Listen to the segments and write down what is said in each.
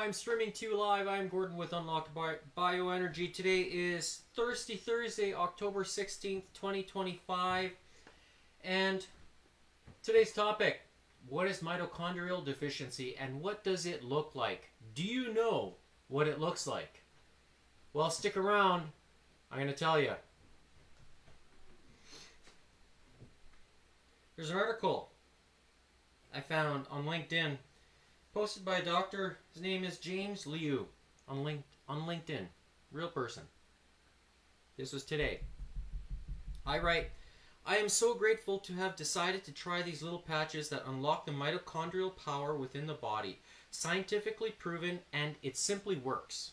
I'm streaming to you live. I'm Gordon with Unlocked Bioenergy. Today is Thursday, October 16th, 2025. And today's topic, what is mitochondrial deficiency and what does it look like? Do you know what it looks like? Well, stick around. I'm going to tell you. There's an article I found on LinkedIn posted by a doctor. His name is James Liu on LinkedIn. Real person. This was today. I write, I am so grateful to have decided to try these little patches that unlock the mitochondrial power within the body. Scientifically proven, and it simply works.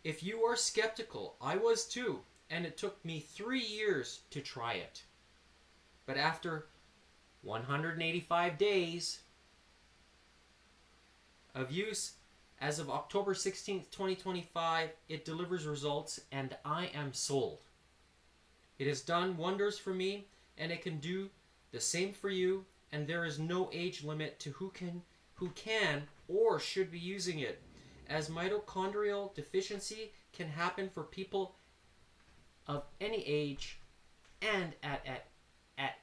If you are skeptical, I was too, and it took me 3 years to try it. But after 185 days of use, as of October 16th, 2025, it delivers results and I am sold. It has done wonders for me and it can do the same for you, and there is no age limit to who can or should be using it, as mitochondrial deficiency can happen for people of any age and at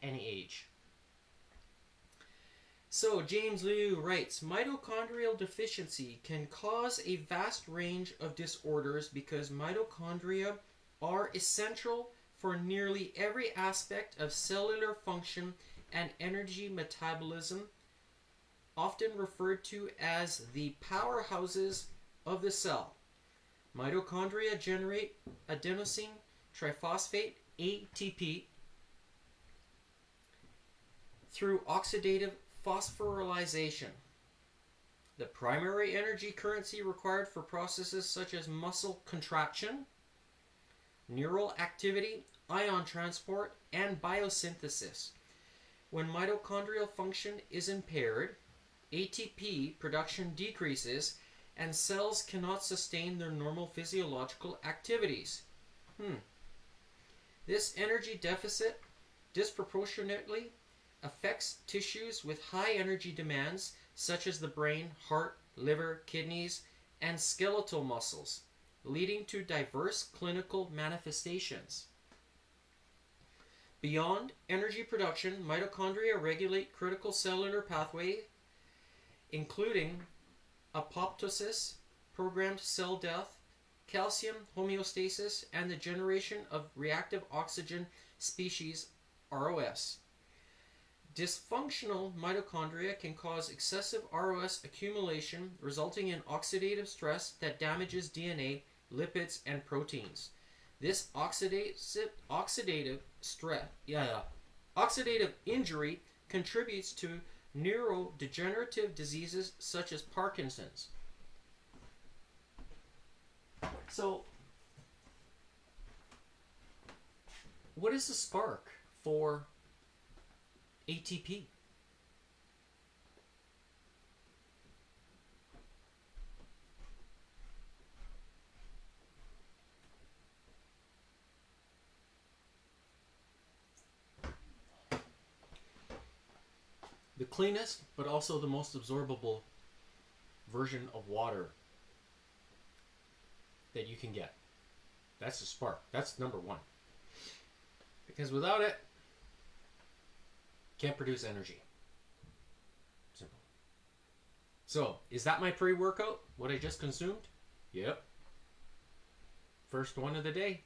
any age. So, James Liu writes, mitochondrial deficiency can cause a vast range of disorders because mitochondria are essential for nearly every aspect of cellular function and energy metabolism, often referred to as the powerhouses of the cell. Mitochondria generate adenosine triphosphate, ATP, through oxidative phosphorylation. The primary energy currency required for processes such as muscle contraction, neural activity, ion transport, and biosynthesis. When mitochondrial function is impaired, ATP production decreases and cells cannot sustain their normal physiological activities. This energy deficit disproportionately affects tissues with high energy demands such as the brain, heart, liver, kidneys, and skeletal muscles, leading to diverse clinical manifestations. Beyond energy production, mitochondria regulate critical cellular pathways, including apoptosis, programmed cell death, calcium homeostasis, and the generation of reactive oxygen species, ROS. Dysfunctional mitochondria can cause excessive ROS accumulation, resulting in oxidative stress that damages DNA, lipids, and proteins. This oxidative injury contributes to neurodegenerative diseases such as Parkinson's. So, what is the spark for ATP? The cleanest, but also the most absorbable version of water that you can get. That's the spark. That's number one. Because without it, can't produce energy. Simple. So, is that my pre-workout? What I just consumed? Yep. First one of the day.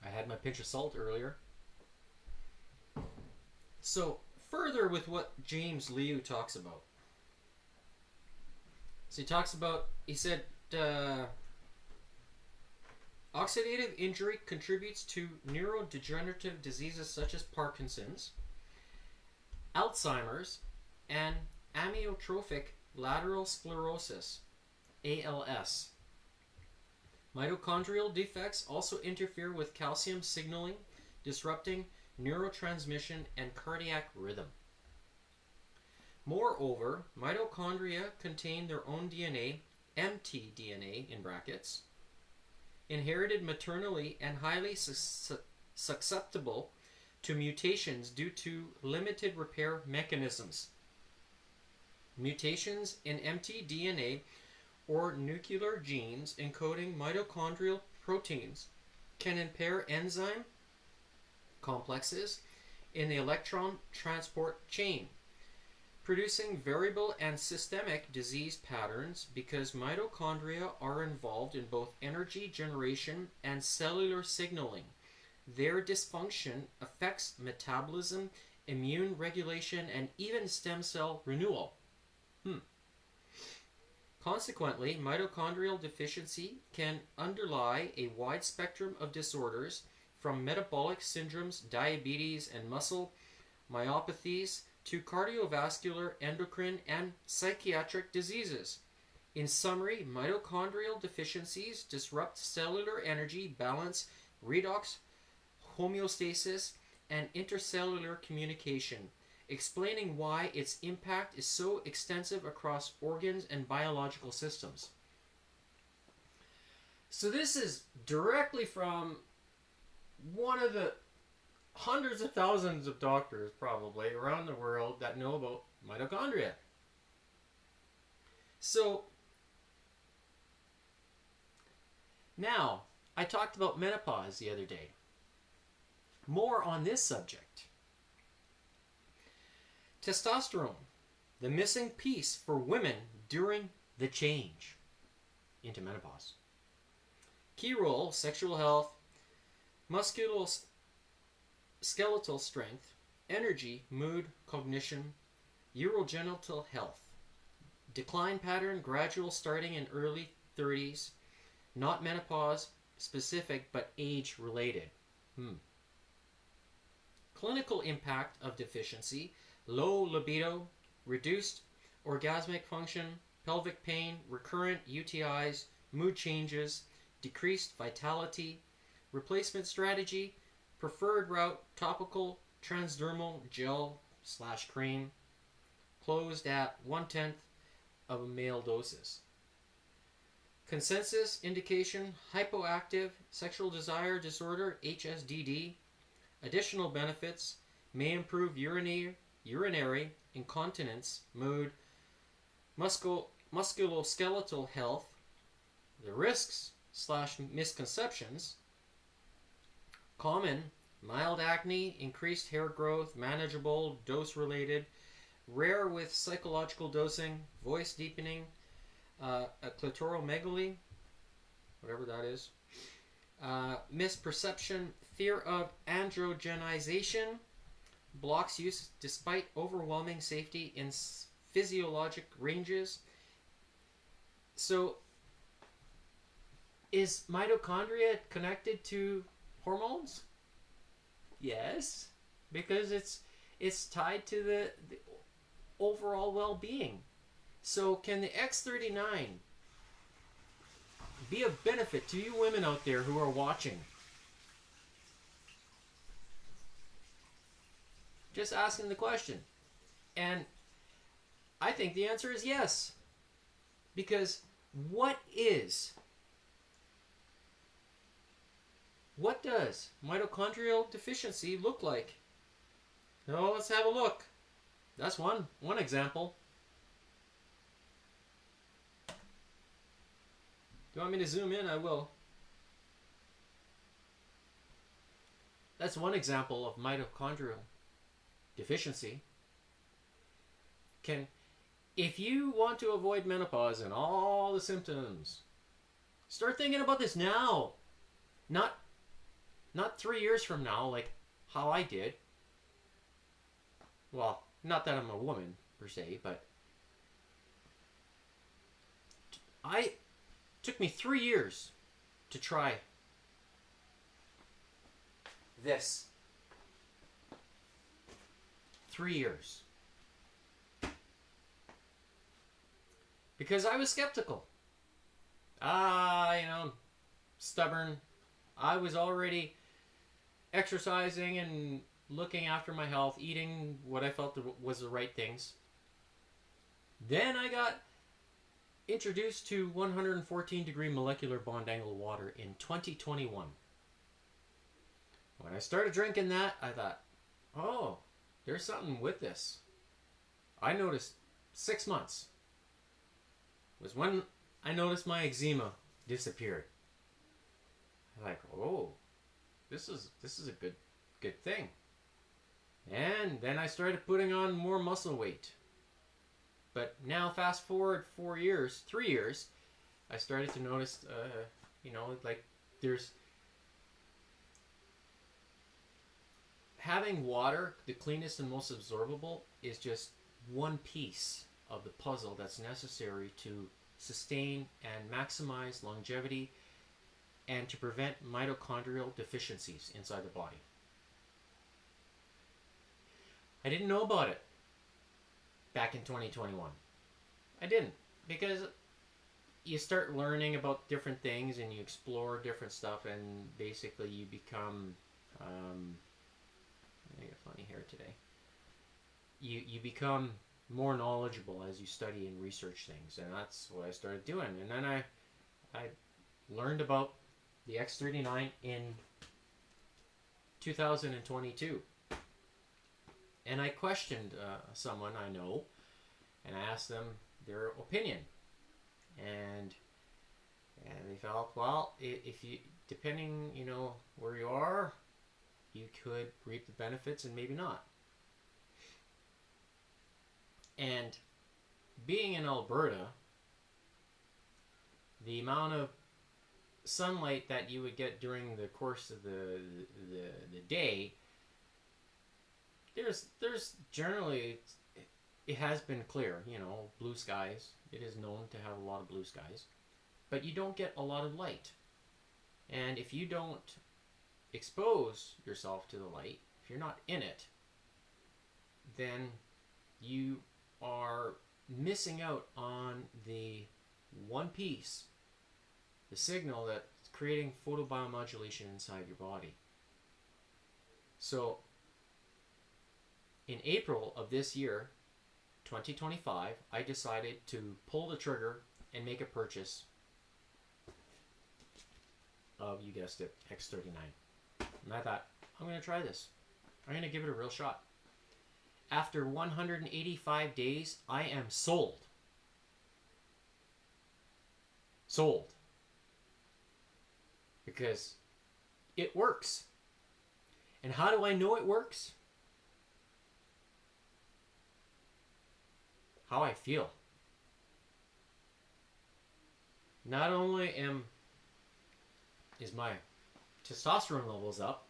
I had my pinch of salt earlier. So, further with what James Liu talks about. So he said, oxidative injury contributes to neurodegenerative diseases such as Parkinson's, Alzheimer's, and amyotrophic lateral sclerosis, ALS. Mitochondrial defects also interfere with calcium signaling, disrupting neurotransmission and cardiac rhythm. Moreover, mitochondria contain their own DNA, mtDNA in brackets, inherited maternally and highly susceptible to mutations due to limited repair mechanisms. Mutations in mtDNA or nuclear genes encoding mitochondrial proteins can impair enzyme complexes in the electron transport chain, producing variable and systemic disease patterns because mitochondria are involved in both energy generation and cellular signaling. Their dysfunction affects metabolism, immune regulation, and even stem cell renewal. Consequently, mitochondrial deficiency can underlie a wide spectrum of disorders from metabolic syndromes, diabetes, and muscle myopathies to cardiovascular, endocrine, and psychiatric diseases. In summary, mitochondrial deficiencies disrupt cellular energy balance, redox homeostasis, and intercellular communication, explaining why its impact is so extensive across organs and biological systems. So this is directly from one of the hundreds of thousands of doctors probably around the world that know about mitochondria. So now, I talked about menopause the other day. More on this subject. Testosterone, the missing piece for women during the change into menopause. Key role: sexual health, musculoskeletal strength, energy, mood, cognition, urogenital health. Decline pattern: gradual, starting in early 30s, not menopause specific but age related. Clinical impact of deficiency: low libido, reduced orgasmic function, pelvic pain, recurrent UTIs, mood changes, decreased vitality. Replacement strategy: preferred route, topical transdermal gel/cream, closed at 1/10 of a male doses. Consensus indication: hypoactive sexual desire disorder, HSDD. Additional benefits: may improve urinary incontinence, mood, musculoskeletal health. The risks/misconceptions: common, mild acne, increased hair growth, manageable, dose-related, rare with psychological dosing, voice deepening, a clitoromegaly, whatever that is, misperception, fear of androgenization, blocks use despite overwhelming safety in physiologic ranges. So, is mitochondria connected to hormones? Yes, because it's tied to the overall well-being. So, can the X39 be of benefit to you women out there who are watching? Just asking the question. And I think the answer is yes. Because what does mitochondrial deficiency look like? Now let's have a look. That's one example. Do you want me to zoom in? I will. That's one example of mitochondrial deficiency. If you want to avoid menopause and all the symptoms, start thinking about this now. Not 3 years from now, like how I did. Well, not that I'm a woman per se, but took me 3 years to try this. 3 years. Because I was skeptical. Stubborn. I was already exercising and looking after my health, eating what I felt was the right things. Then I got introduced to 114-degree molecular bond angle water in 2021. When I started drinking that, I thought, oh, there's something with this. I noticed 6 months was when I noticed my eczema disappeared. Like, oh, this is a good thing. And then I started putting on more muscle weight. But now, fast forward 3 years, I started to notice, like there's having water, the cleanest and most absorbable, is just one piece of the puzzle that's necessary to sustain and maximize longevity and to prevent mitochondrial deficiencies inside the body. I didn't know about it back in 2021. I didn't, because you start learning about different things and you explore different stuff, and basically you become I got funny hair today. You become more knowledgeable as you study and research things, and that's what I started doing. And then I learned about the X39 in 2022, and I questioned someone I know, and I asked them their opinion, and they felt, well, if you, depending, where you are, you could reap the benefits and maybe not. And being in Alberta, the amount of sunlight that you would get during the course of the day, there's generally, it has been clear, blue skies. It is known to have a lot of blue skies, but you don't get a lot of light. And if you don't expose yourself to the light, if you're not in it, then you are missing out on the one piece, the signal that's creating photobiomodulation inside your body. So in April of this year, 2025, I decided to pull the trigger and make a purchase of, you guessed it, X39. And I thought, I'm going to try this. I'm going to give it a real shot. After 185 days, I am sold. Sold. Because it works. And how do I know it works? How I feel. Not only is my testosterone levels up,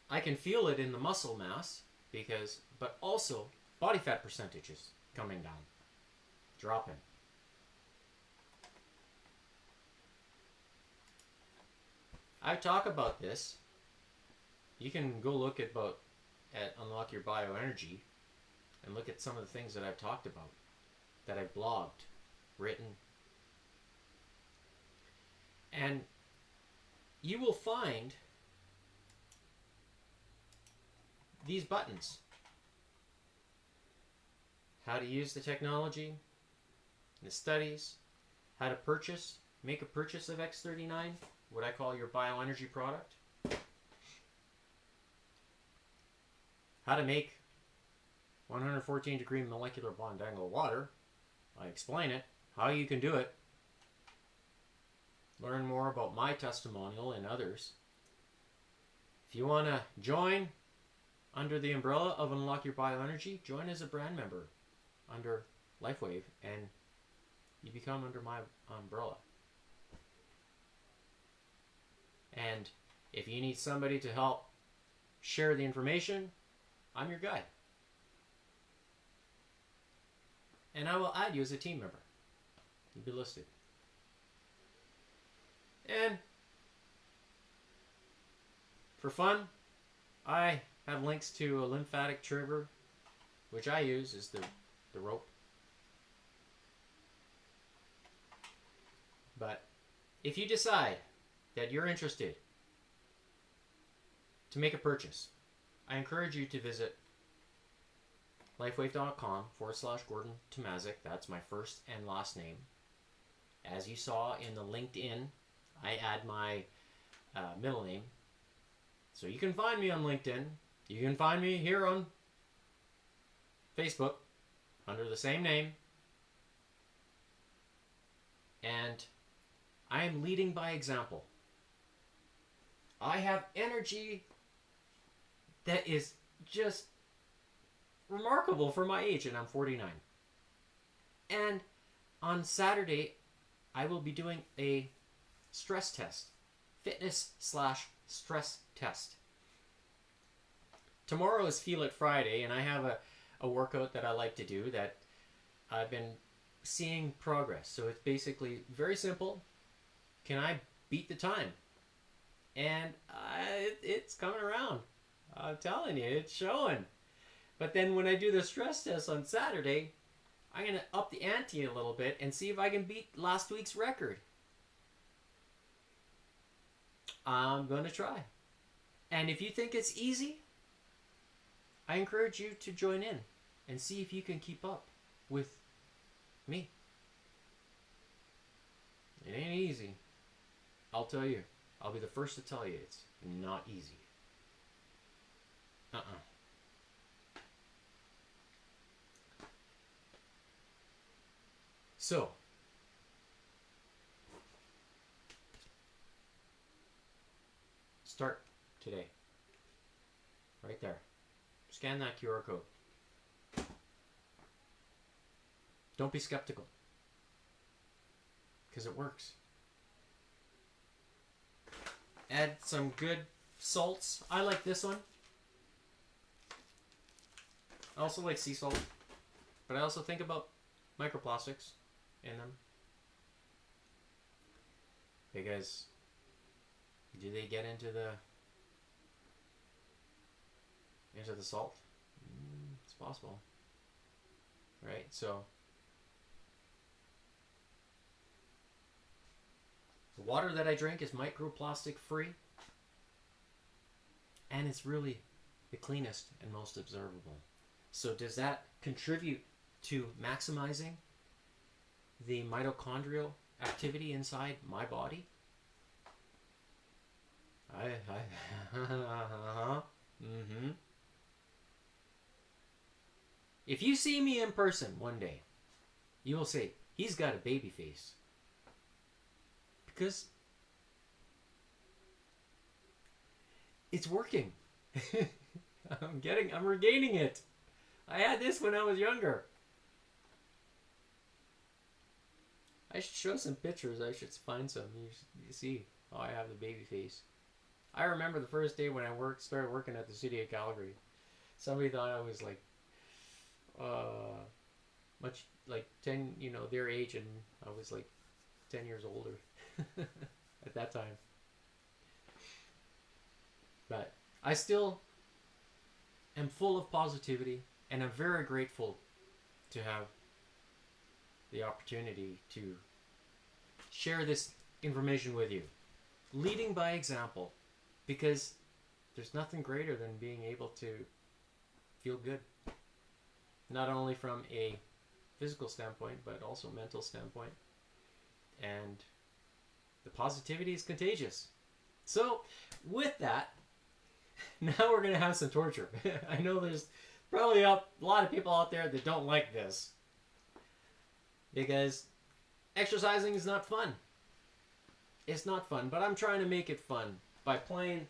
I can feel it in the muscle mass, but also body fat percentages coming down, dropping. I talk about this. You can go look at Unlock Your Bioenergy and look at some of the things that I've talked about, that I've blogged, written. And you will find these buttons. How to use the technology, the studies, how to make a purchase of X39, what I call your bioenergy product. How to make 114 degree molecular bond angle water. I explain it, how you can do it. Learn more about my testimonial and others. If you want to join under the umbrella of Unlock Your Bioenergy, join as a brand member under LifeWave, and you become under my umbrella. And if you need somebody to help share the information, I'm your guy. And I will add you as a team member. You'll be listed. And for fun, I have links to a lymphatic trigger, which I use is the rope. But if you decide that you're interested to make a purchase, I encourage you to visit lifewave.com/Gordon Tomazik. That's my first and last name. As you saw in the LinkedIn, I add my middle name. So you can find me on LinkedIn. You can find me here on Facebook under the same name. And I am leading by example. I have energy that is just remarkable for my age, and I'm 49. And on Saturday, I will be doing a stress test. Fitness/stress test. Tomorrow is Feel It Friday, and I have a workout that I like to do that I've been seeing progress. So it's basically very simple. Can I beat the time? And it's coming around. I'm telling you, it's showing. But then when I do the stress test on Saturday, I'm going to up the ante a little bit and see if I can beat last week's record. I'm going to try. And if you think it's easy, I encourage you to join in and see if you can keep up with me. It ain't easy. I'll tell you. I'll be the first to tell you it's not easy. So, start today. Right there. Scan that QR code. Don't be skeptical. Because it works. Add some good salts. I like this one. I also like sea salt. But I also think about microplastics in them. Because do they get into the salt? It's possible. Right? So the water that I drink is microplastic free, and it's really the cleanest and most observable. So does that contribute to maximizing the mitochondrial activity inside my body? If you see me in person one day, you will say, he's got a baby face. Because it's working. I'm regaining it. I had this when I was younger. I should show some pictures. I should find some. You see, I have the baby face. I remember the first day when I started working at the city of Calgary. Somebody thought I was like, much like 10, their age, and I was like 10 years older at that time. But I still am full of positivity, and I'm very grateful to have the opportunity to share this information with you. Leading by example, because there's nothing greater than being able to feel good. Not only from a physical standpoint, but also mental standpoint. And the positivity is contagious. So, with that, now we're going to have some torture. I know there's probably a lot of people out there that don't like this. Because exercising is not fun. It's not fun, but I'm trying to make it fun by playing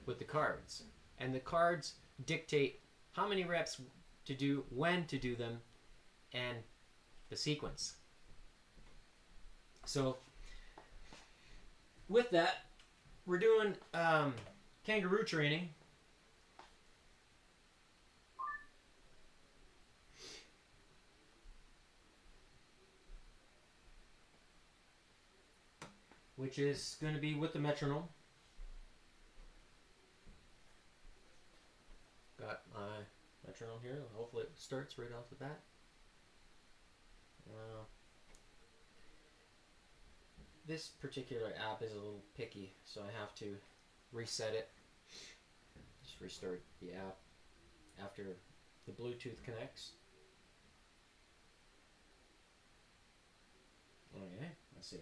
with the cards. And the cards dictate how many reps to do, when to do them, and the sequence. So, with that, we're doing kangaroo training. Which is going to be with the metronome. Got my metronome here. Hopefully it starts right off the bat. This particular app is a little picky, so I have to reset it. Just restart the app after the Bluetooth connects. Okay, let's see.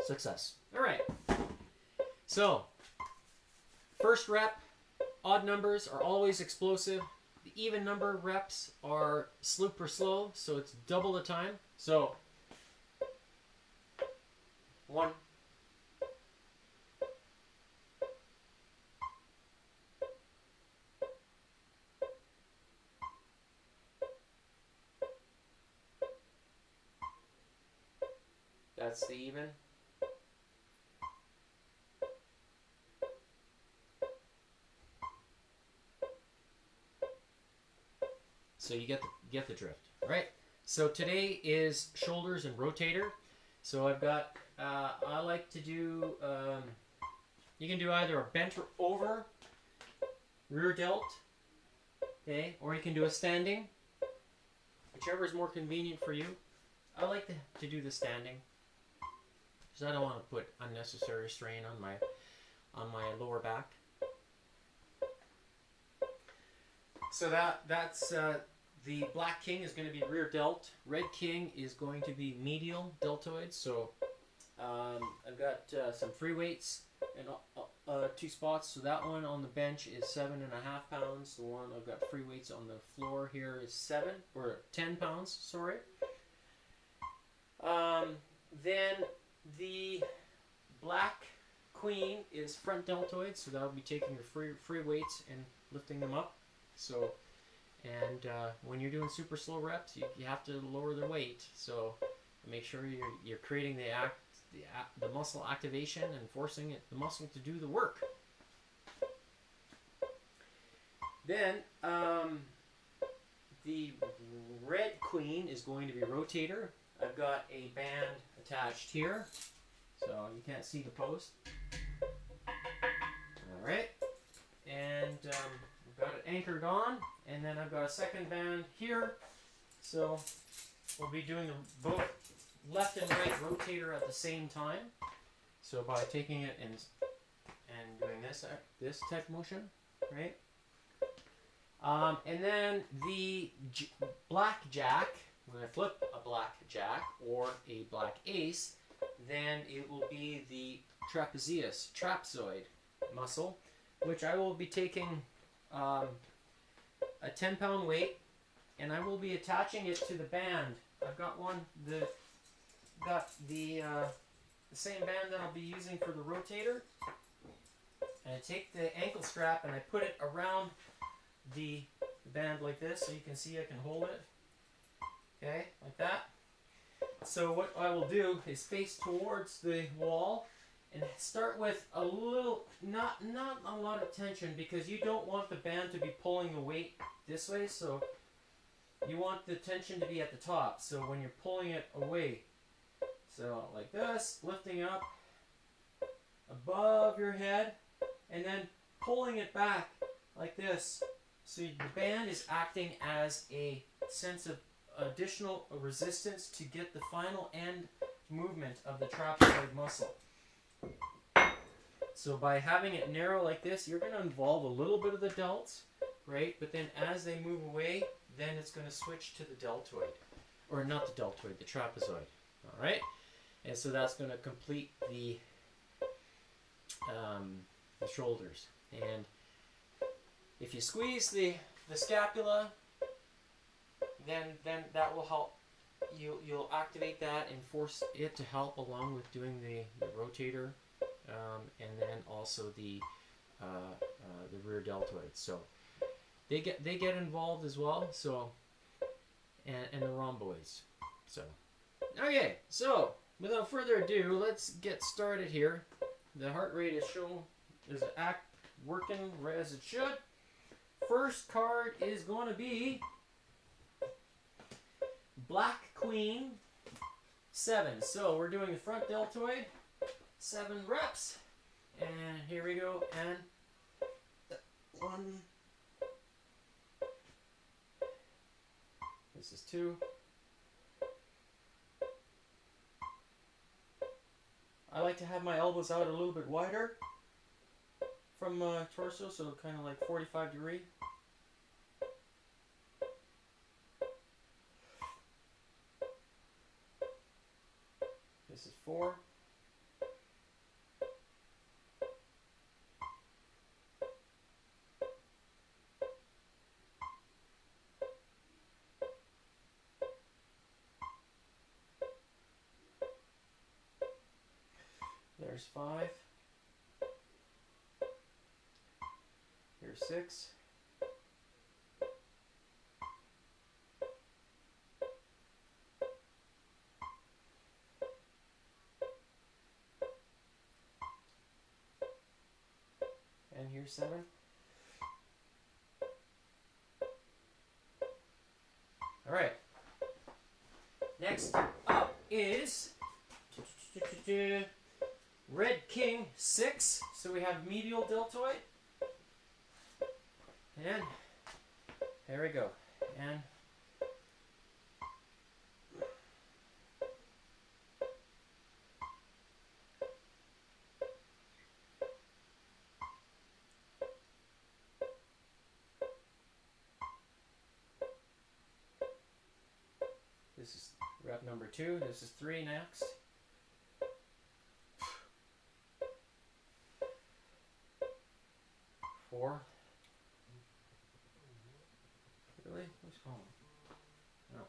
Success. All right. So, first rep, odd numbers are always explosive. the even number reps are super slow, so it's double the time. So 1, that's the even. So you get the drift, right? So today is shoulders and rotator. So I've got, I like to do, you can do either a bent over rear delt, okay, or you can do a standing, whichever is more convenient for you. I like to do the standing because I don't want to put unnecessary strain on my lower back. So that's the Black King is going to be rear delt. Red King is going to be medial deltoid. So I've got some free weights and 2 spots. So that one on the bench is 7.5 pounds. The one I've got free weights on the floor here is 10 pounds. Sorry. Then the Black Queen is front deltoid. So that'll be taking your free weights and lifting them up. So, and when you're doing super slow reps, you have to lower the weight. So make sure you're creating the muscle activation and forcing the muscle to do the work. Then the Red Queen is going to be rotator. I've got a band attached here, so you can't see the post. All right, and I've got it anchored on, and then I've got a second band here. So we'll be doing both left and right rotator at the same time. So by taking it and doing this type motion, right? And then the blackjack, when I flip a blackjack or a black ace, then it will be the trapezoid muscle, which I will be taking a 10-pound weight, and I will be attaching it to the band. I've got the same band that I'll be using for the rotator, and I take the ankle strap and I put it around the band like this, so you can see I can hold it. Okay, like that. So what I will do is face towards the wall and start with a little, not a lot of tension, because you don't want the band to be pulling the weight this way, so you want the tension to be at the top. So when you're pulling it away, so like this, lifting up above your head and then pulling it back like this. So the band is acting as a sense of additional resistance to get the final end movement of the trapezoid muscle. So by having it narrow like this, you're going to involve a little bit of the delts, right? But then as they move away, then it's going to switch to the deltoid. Or not the deltoid, the trapezoid. All right? And so that's going to complete the shoulders. And if you squeeze the scapula, then that will help. You'll activate that and force it to help along with doing the rotator, and then also the rear deltoid. So they get involved as well. So and the rhomboids. So okay. So without further ado, let's get started here. The heart rate is working as it should. First card is going to be Black Queen 7. So we're doing the front deltoid, 7 reps, and here we go. And 1. This is 2. I like to have my elbows out a little bit wider from torso, so kind of like 45 degree. This is 4. There's 5. Here's 6. And here's 7. All right. Next up is Red King 6. So we have medial deltoid. And there we go. And this is rep number 2. This is 3 next. Four. Really? What's going on? No.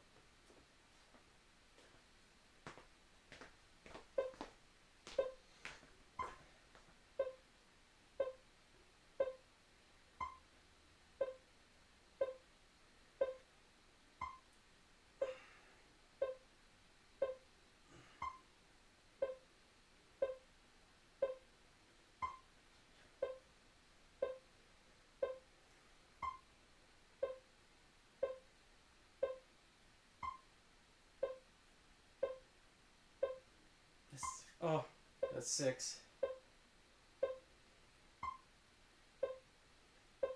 Oh, that's 6.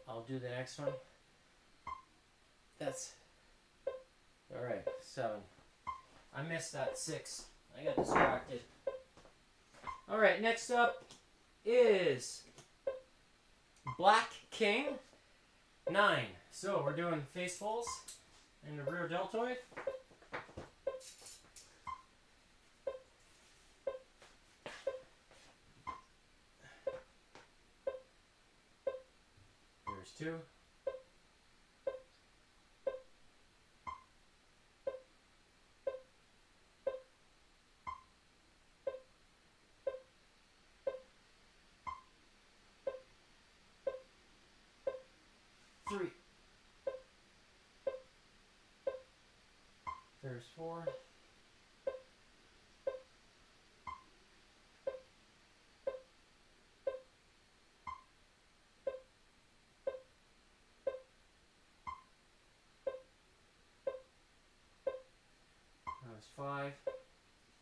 I'll do the next one. That's all right. 7. I missed that 6. I got distracted. All right. Next up is Black King 9. So we're doing face pulls in the rear deltoid. There's 2. Three. There's 4. That was 5.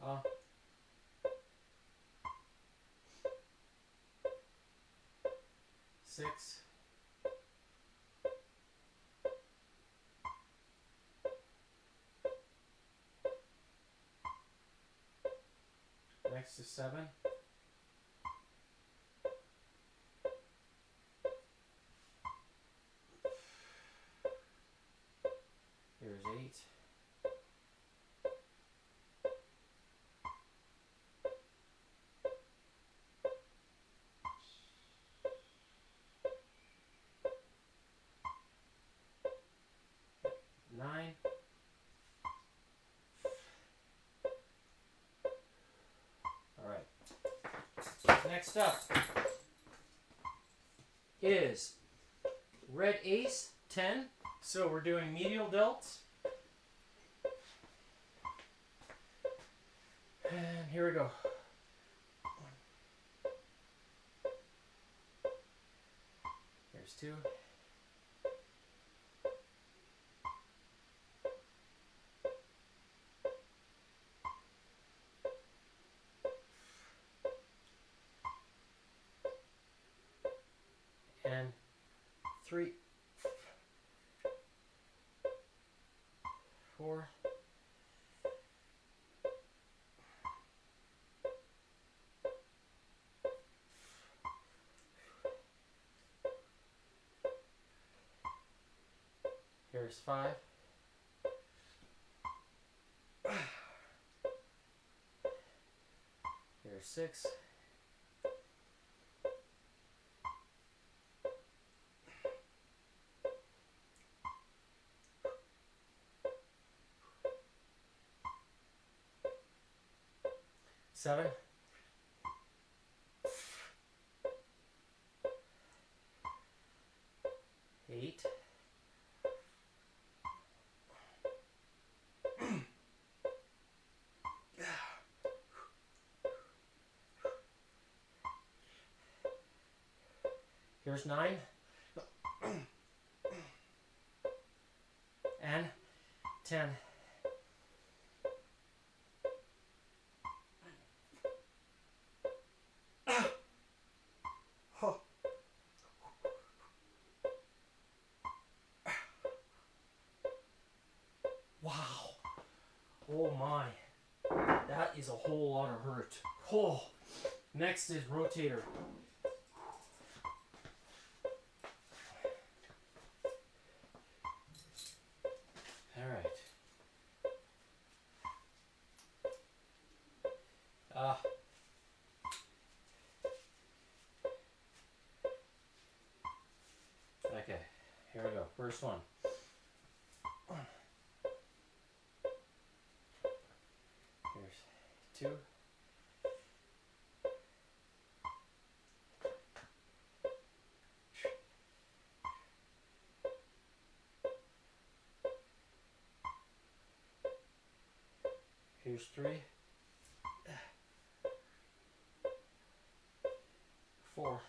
Oh. 6. Next is 7. Here's 8. Nine. All right. Next up is Red Ace 10. So we're doing medial delts. And here we go. There's 2. And 3. 4. Here's 5. Here's 6. Seven. Here's 9. And 10. Wow. Oh my. That is a whole lot of hurt. Oh. Next is rotator. Alright. Okay, here we go. First one. Here's 2. Here's 3. 4.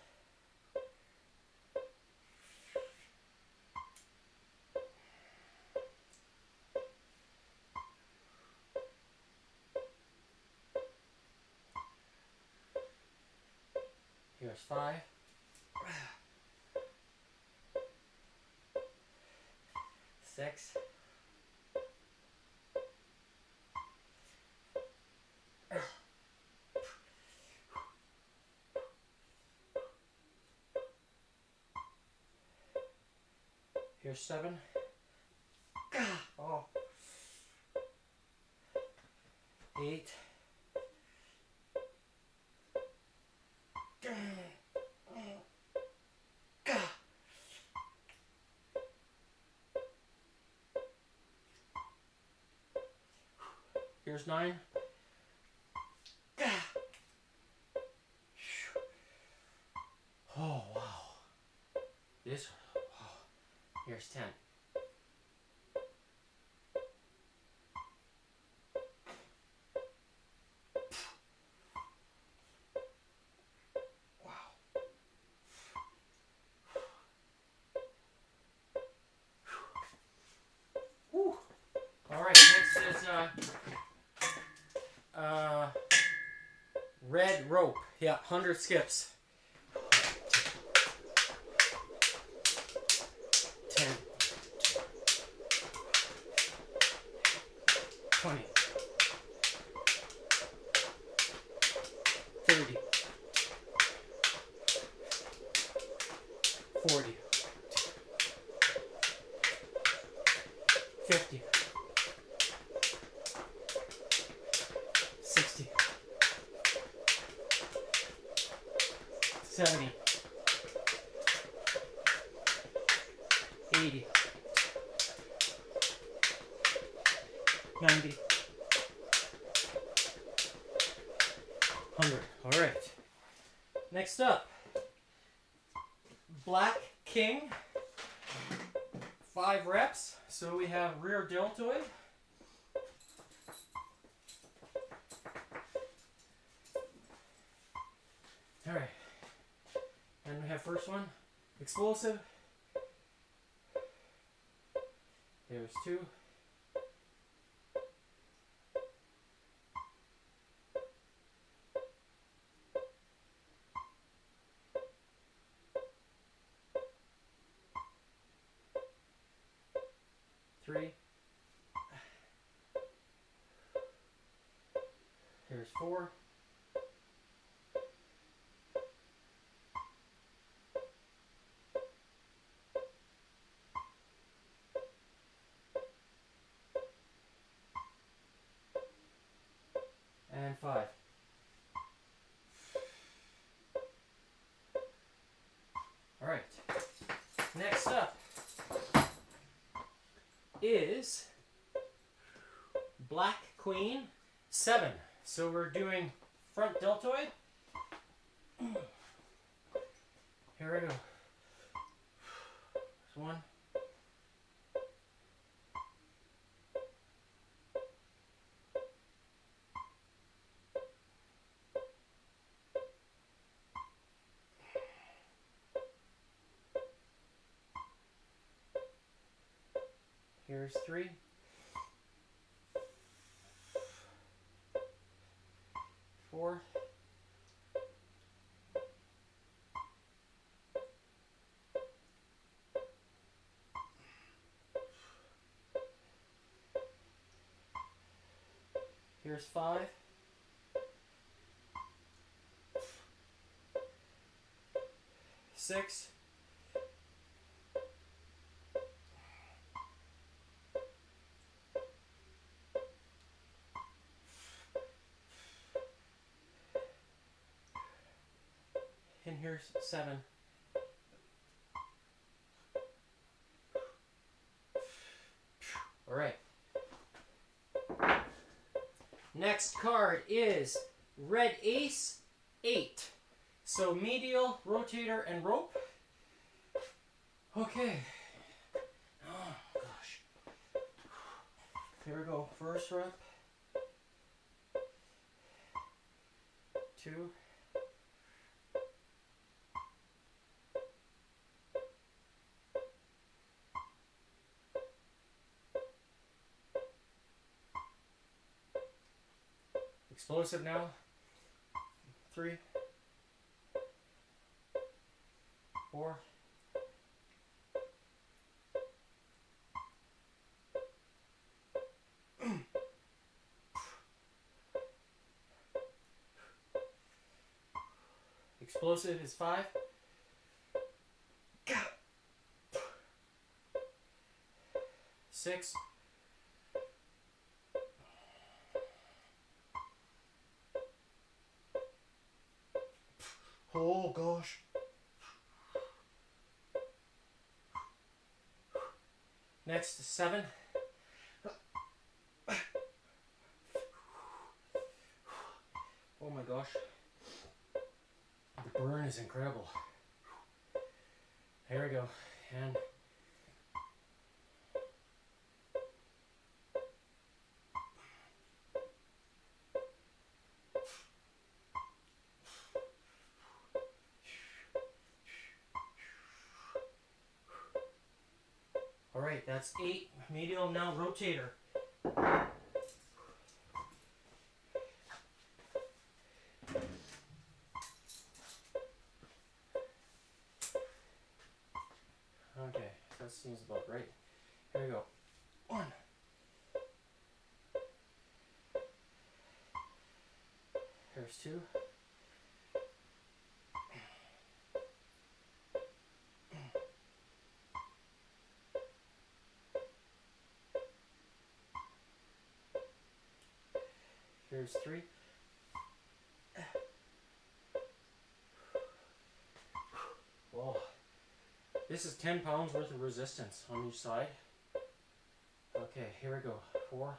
Here's 5. 6. Here's 7. Oh. 8. Here's 9. Oh, wow. This, oh. Here's 10. Wow. Whew. All right, next is red rope. Yeah, 100 skips. 10. 20. 30. 40. 50. 60. 70. 80. 90. 100. All right. Next up, Black King. 5 reps. So we have rear deltoid. All right. And we have first one, explosive. There's 2. 3. Here's 4. And 5. All right. Next up is Black Queen 7. So we're doing front deltoid. Here we go. There's 1. 2. Here's 3. 4. Here's 5. 6. And here's 7. All right. Next card is red ace, 8. So medial, rotator, and rope. Okay. Oh gosh. Here we go. First rep. 2. Explosive now. 3. 4. 5. 6. Oh gosh. Next, 7. Oh my gosh. The burn is incredible. Here we go. And all right, that's 8. Medial, now rotator. Okay, that seems about right. Here we go. 1. Here's 2. Here's 3. Whoa. This is 10 pounds worth of resistance on each side. Okay, here we go. 4.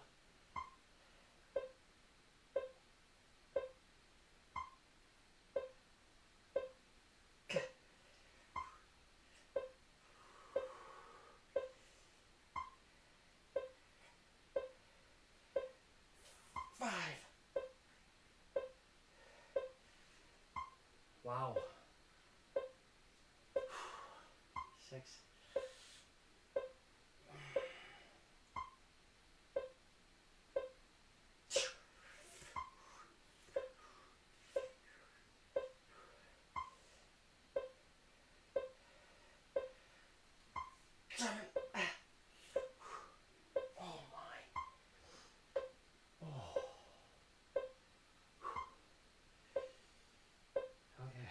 5. Wow. 6. 7. Oh my. Oh. Okay.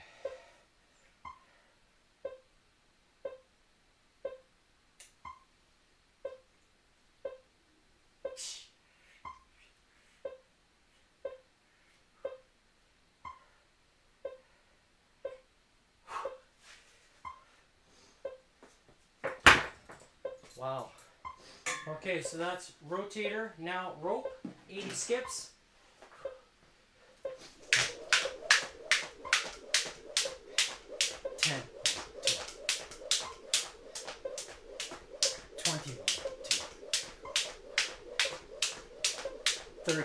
Wow. Okay, so that's rotator. Now rope. 80 skips. 10. 20. 30.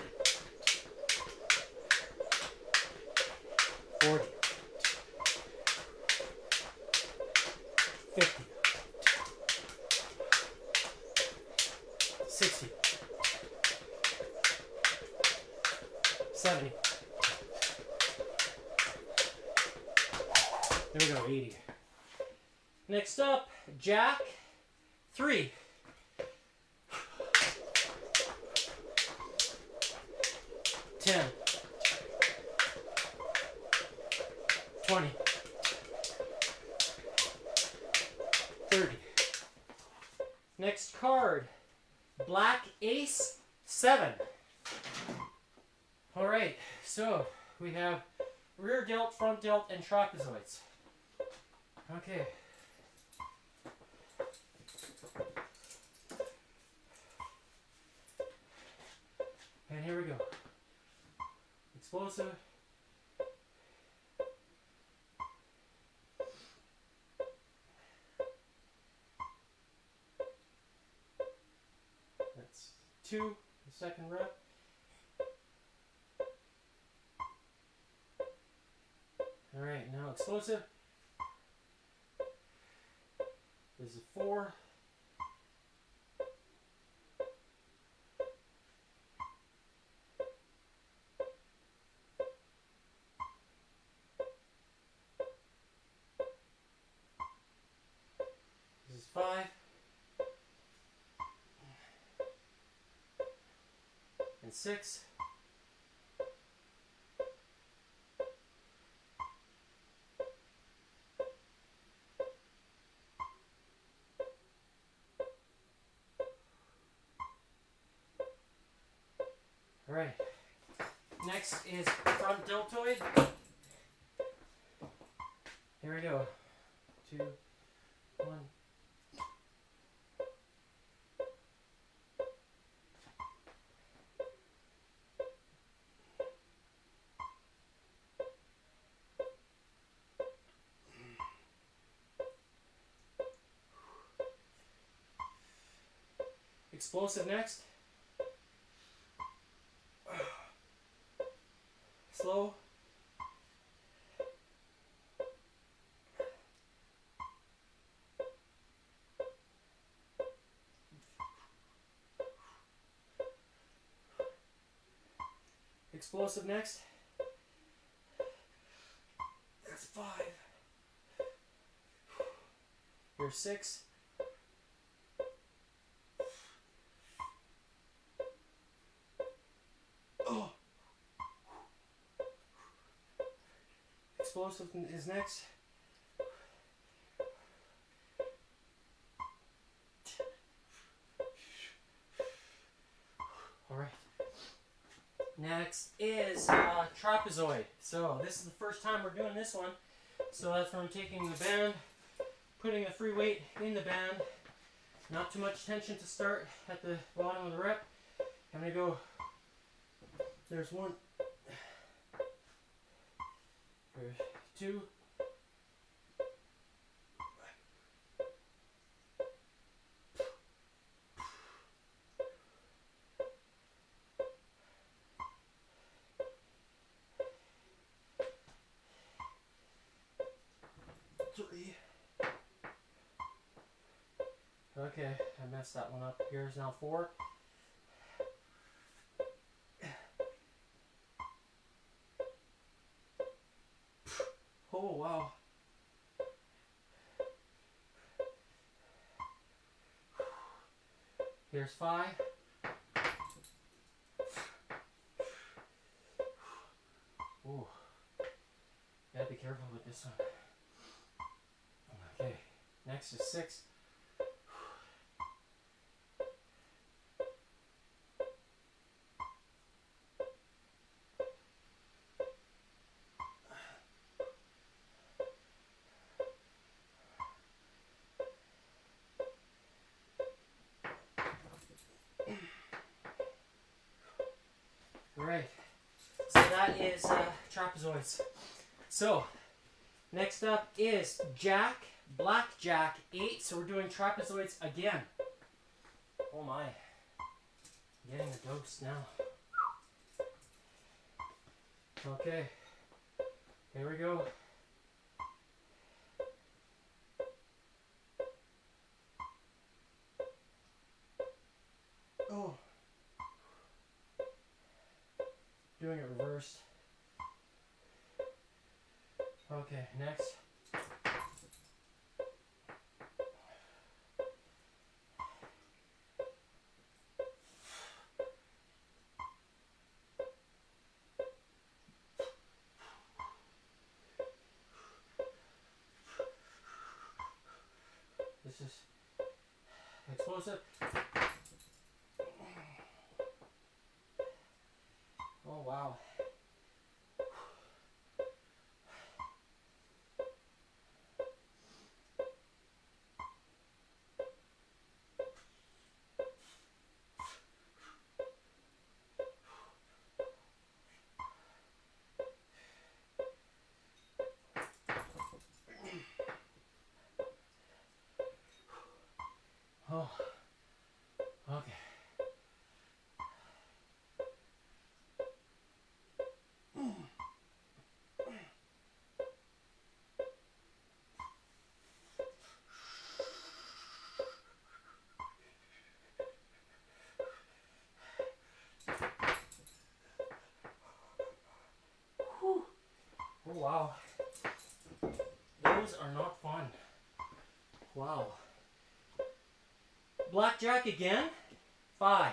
40. 50. 60, 70. There we go, 80. Next up, jack 3. 10, 20, 30. Next card, black ace 7. All right, so we have rear delt, front delt, and trapezoids. Okay. And here we go. Explosive. That's 2, the second rep. All right, now explosive. This is 4. This is 5. And 6. All right. Next is front deltoid. Here we go. 2, 1. Explosive next. Slow. Explosive next. That's 5. Here's 6. Oh. Explosive is next. All right. Next is trapezoid. So this is the first time we're doing this one. So that's where I'm taking the band, putting the free weight in the band. Not too much tension to start at the bottom of the rep. I'm going to go, there's 1, there's 2, 3. Okay, I messed that one up. Here's now 4. Oh, wow. Here's 5. Ooh. Gotta be careful with this one. Okay, next is 6. Alright, so that is trapezoids. So, next up is jack, blackjack 8. So we're doing trapezoids again. Oh my. Getting a dose now. Okay. Here we go. Oh. doing it reversed. Okay, next. This is explosive. Oh, wow. Oh, okay. Whew. Oh, wow. Those are not fun. Wow. Blackjack again. 5.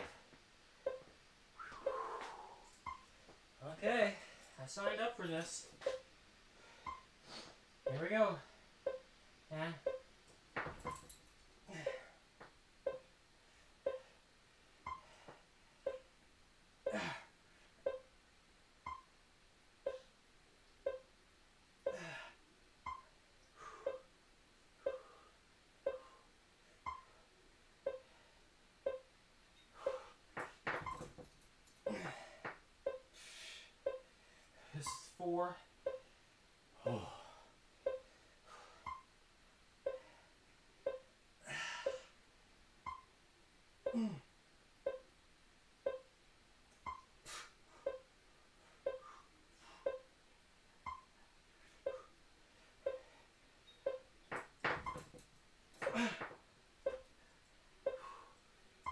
Okay, I signed up for this. Here we go. And this is 4. Oh.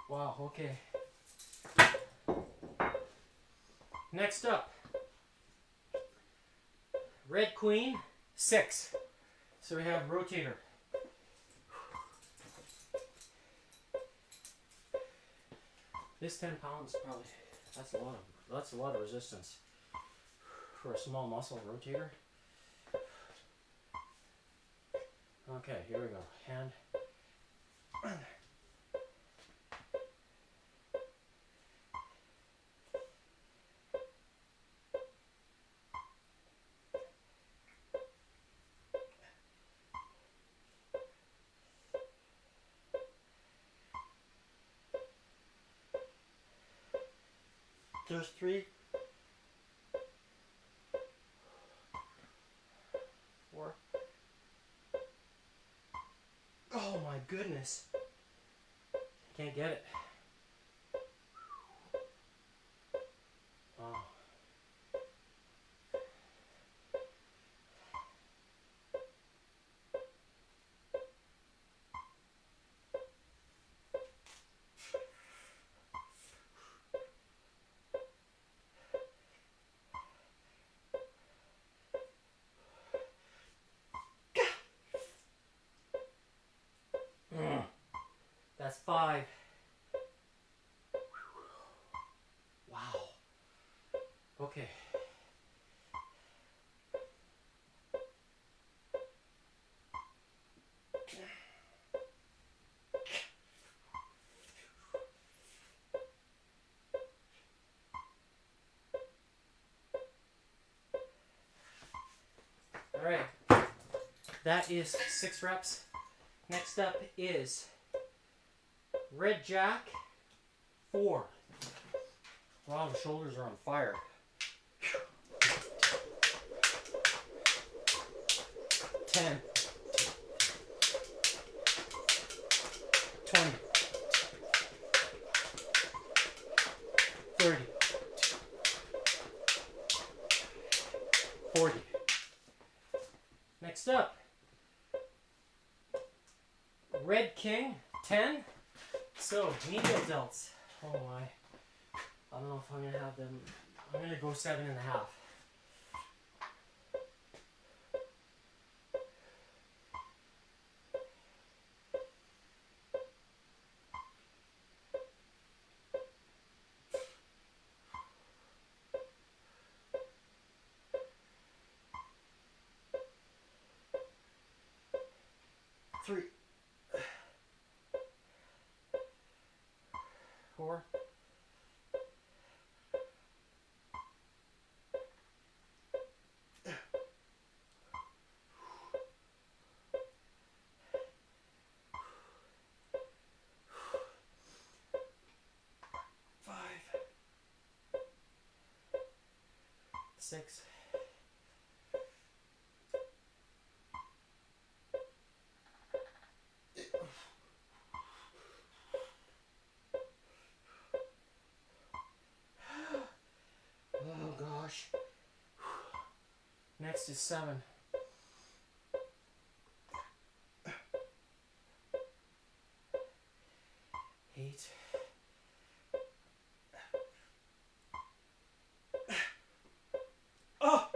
Wow, okay. Next up, Red Queen, 6. So we have rotator. This 10 pounds probably, that's a lot of resistance for a small muscle rotator. Okay, here we go. Hand. There's 3, 4. Oh my goodness. Can't get it. Wow. That's 5. Wow. Okay. All right. That is 6 reps. Next up is Red Jack, 4. Wow, the shoulders are on fire. 10. 20. 30. 40. Next up, Red King, 10. So, medial delts. Oh my. I don't know if I'm going to have them I'm gonna go 7.5. Three, 4, 5, 6, 'Oh gosh. Next is 7. 8. Oh!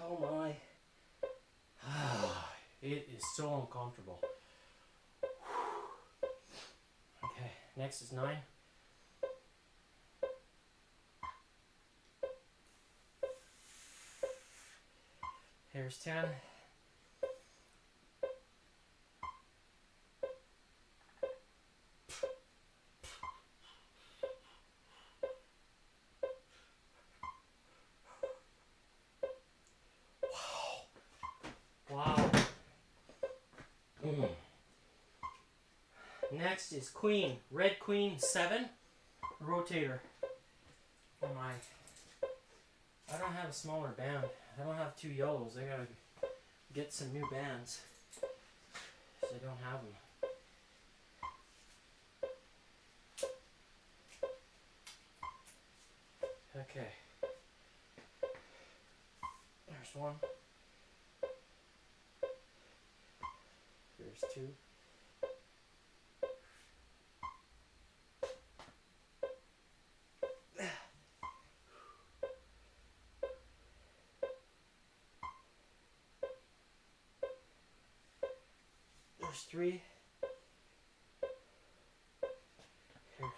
Oh my. It is so uncomfortable. Okay, next is 9. Here's 10. Wow. Next is Queen. Red Queen 7. Rotator. Oh my. I don't have a smaller band. I don't have 2 yellows. I gotta get some new bands. Because I don't have them. Okay. There's 1. There's 2. There's 3. Here's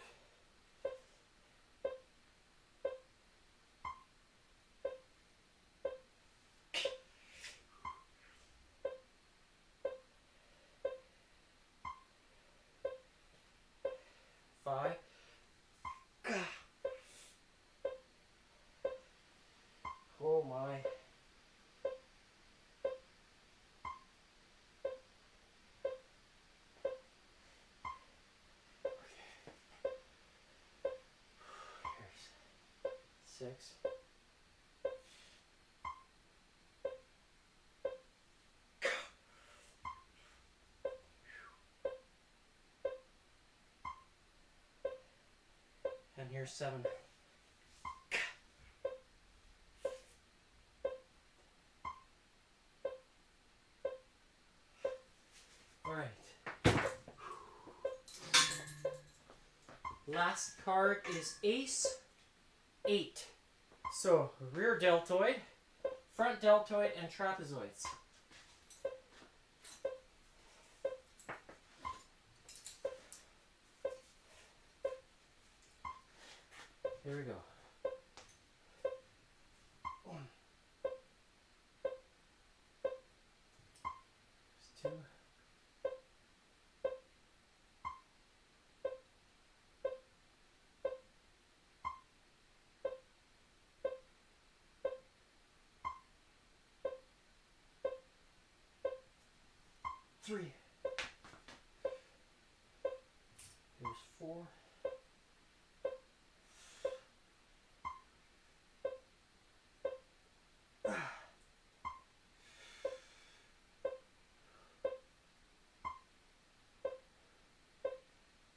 5. Oh my. Here's 6. And here's 7. Alright. Last card is Ace 8. So, rear deltoid, front deltoid, and trapezoids. Here we go. 1. There's 2. 3. There's 4.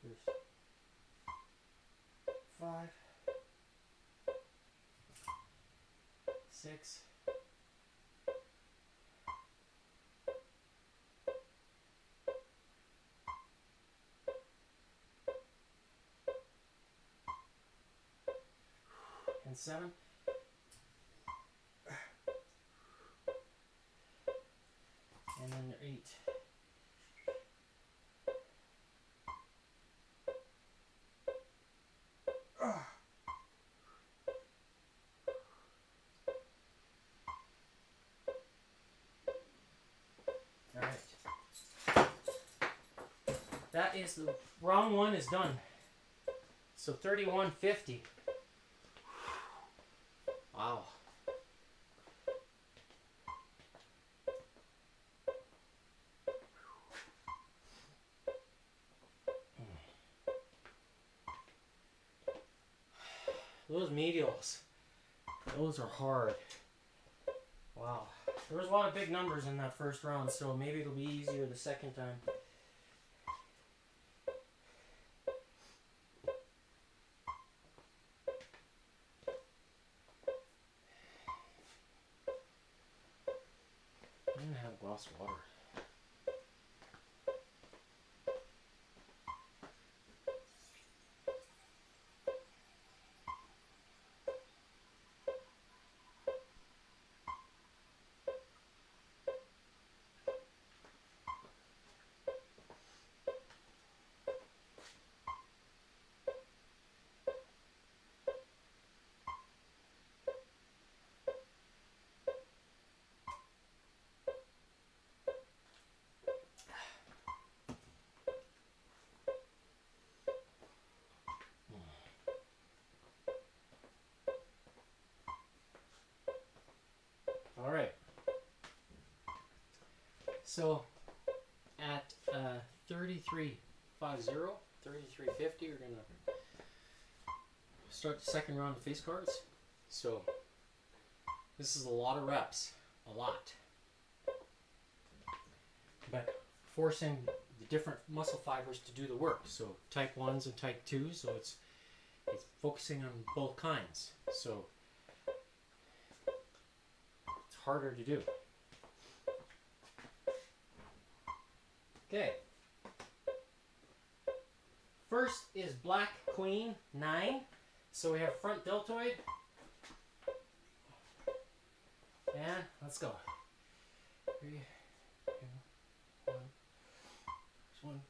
There's 5. 6. 7. and 7. And then they're 8. Alright. That is the round 1 is done. So 3150. Wow. Those medials, those are hard. Wow. There was a lot of big numbers in that first round, so maybe it'll be easier the second time. I'm gonna have a glass of water. All right. So at 33.50, 33.50, we're gonna start the second round of face cards. So this is a lot of reps, a lot, but forcing the different muscle fibers to do the work. So type 1s and type 2s. So it's focusing on both kinds. So it's harder to do. Okay. First is Black Queen 9. So we have front deltoid. And let's go. 3, 2, 1. There's 1.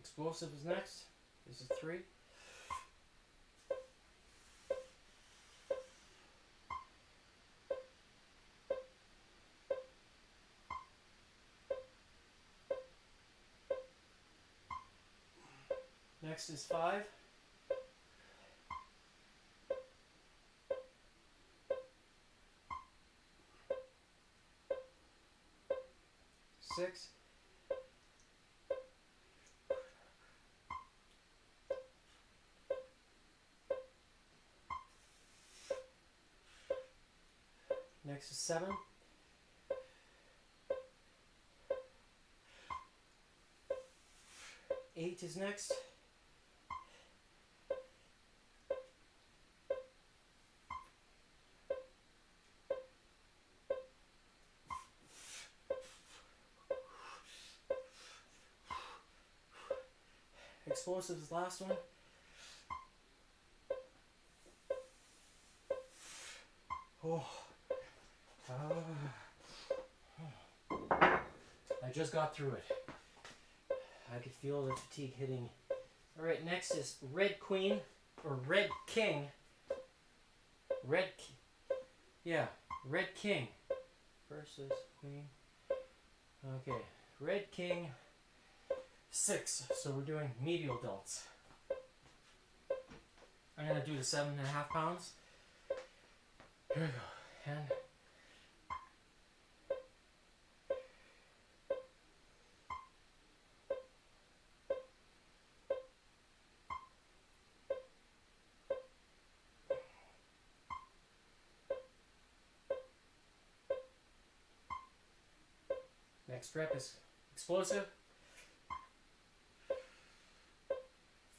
Explosive is next. This is 3. Next is 5. Six. Next is 7. 8 is next. Explosive is the last one. Oh. I just got through it. I could feel the fatigue hitting. Alright, next is Red Queen, or Red King. Red King versus Queen. Okay, Red King 6. So we're doing medial delts. I'm gonna do the 7.5 pounds. Here we go. And next rep is explosive.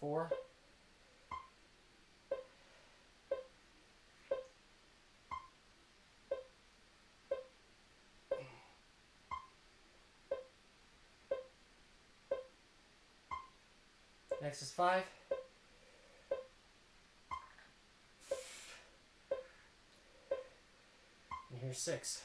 4. Next is 5. And here's 6.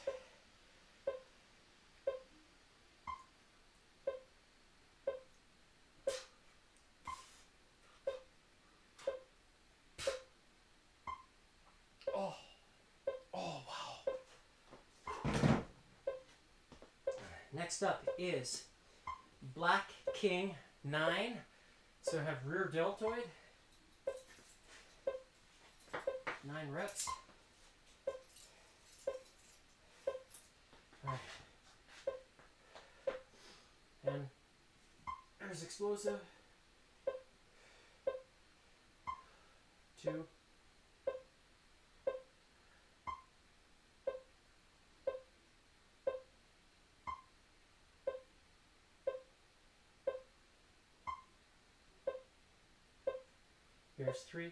Oh, oh wow. Next up is Black King 9. So I have rear deltoid. 9 reps. Alright. And there's explosive. 2. Here's 3.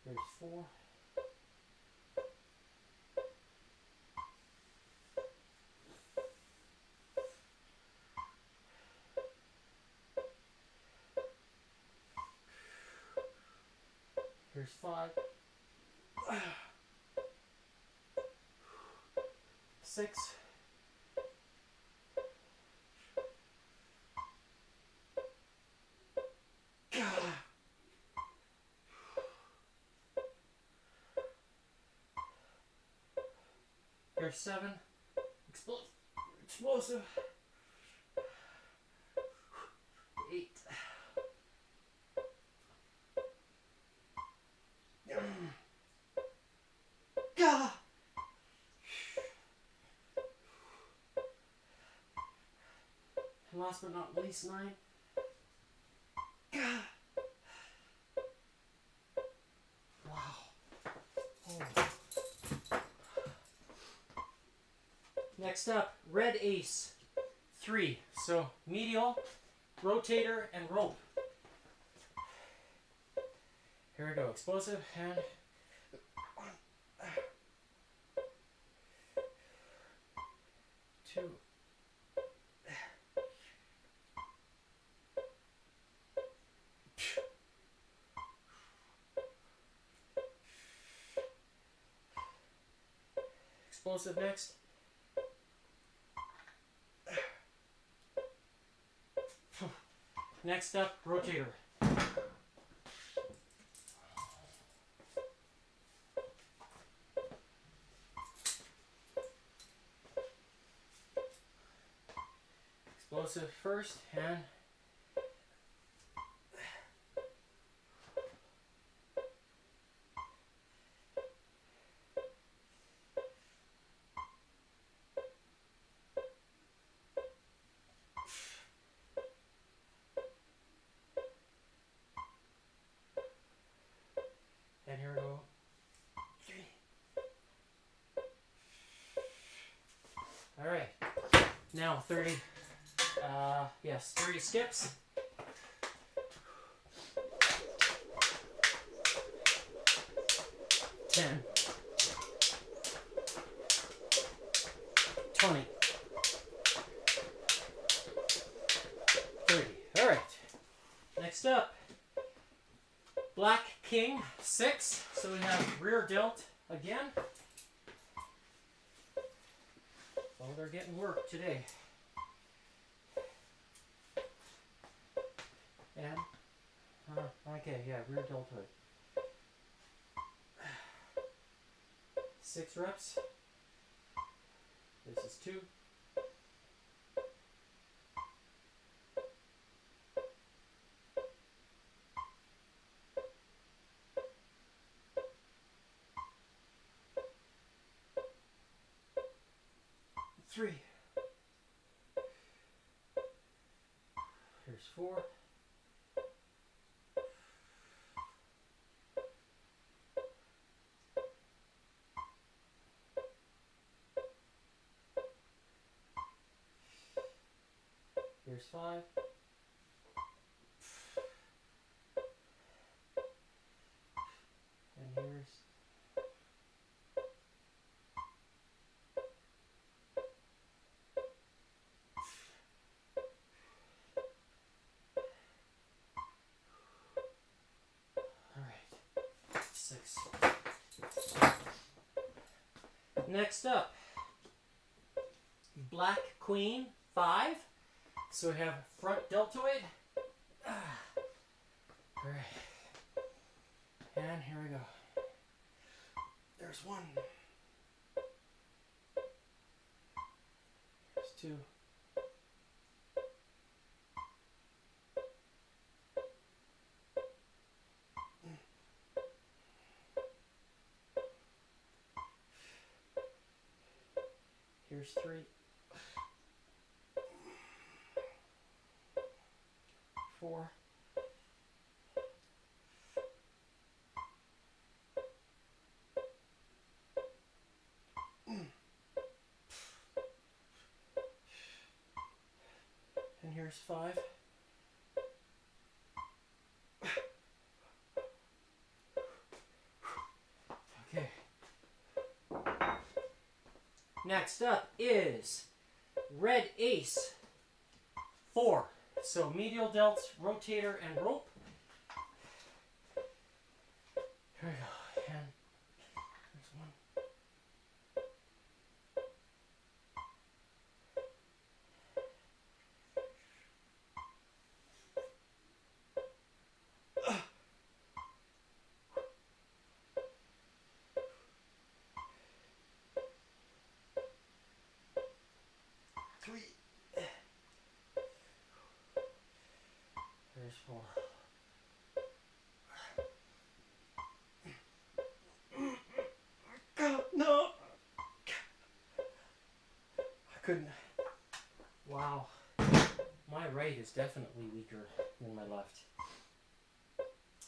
Here's 4. Here's 5. 6. Here's 7. Explosive. 8. And last but not least, 9. Wow. Oh. Next up, Red Ace 3. So medial, rotator, and rope. Here we go. Explosive and 1, 2. Explosive next. Next up, rotator. Explosive first and here we go. 3. All right. Now 30. Yes, 30 skips. 10. 20. 30. All right. Next up, Black King 6. So we have rear delt again. Oh, they're getting work today. And, okay, yeah, rear deltoid. 6 reps. This is 2. 3. Here's 4. Here's 5. And here's 6. 6. Next up, Black Queen, 5. So we have front deltoid. All right. And here we go. There's 1. There's 2. Here's 3. 4. And here's 5. Okay. Next up is Red Ace, 4. So medial delts, rotator, and rope. Here we go. And there's 1. There's 4. No! I couldn't. Wow. My right is definitely weaker than my left.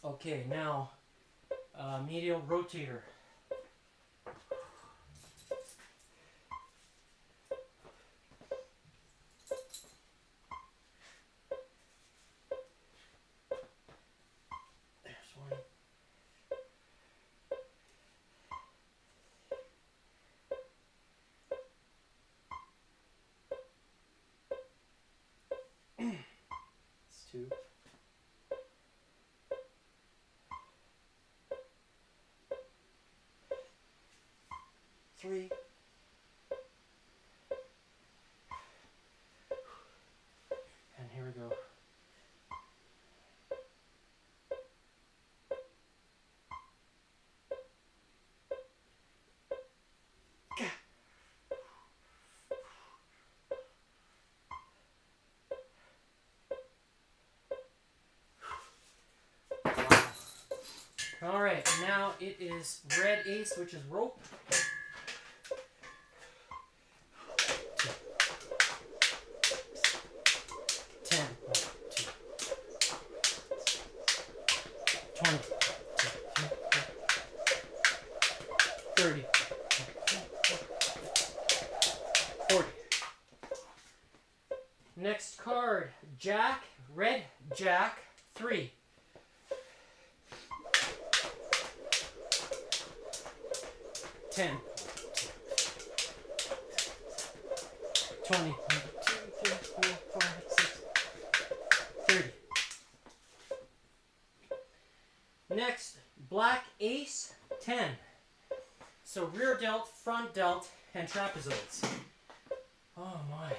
Okay, now medial rotator. There's 1. It's 2. 3. And here we go. All right, now it is Red Ace, which is rope. 10, 2, 20, 30, 40. Next card, Jack, Red Jack, 3. 10, 20, 2, 3, 4, 5, 6, 30. Next, Black Ace, 10. So rear delt, front delt, and trapezoids. Oh my.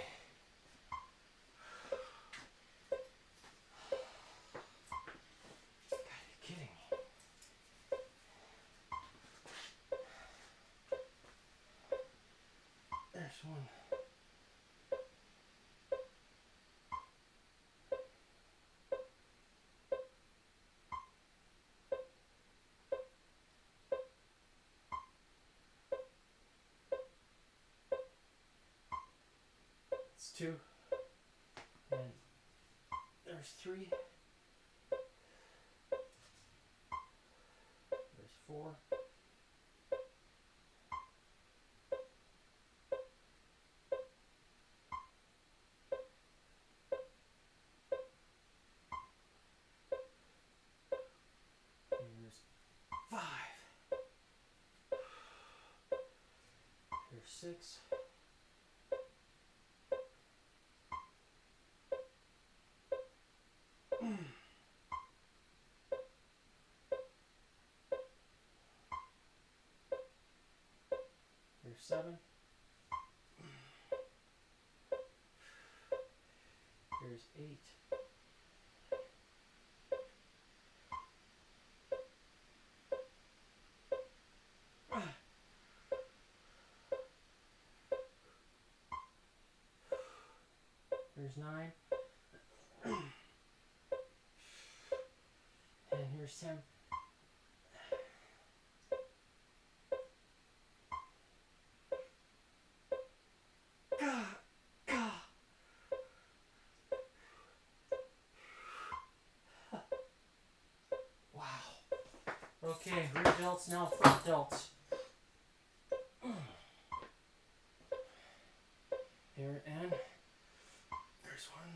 God, you're kidding me. There's 1. It's 2. And there's 3. There's 4. There's 5. There's 6. 7. Here's 8. Here's 9. And here's 10. Wow. Okay, rear delts, now front delts. Here and there's one.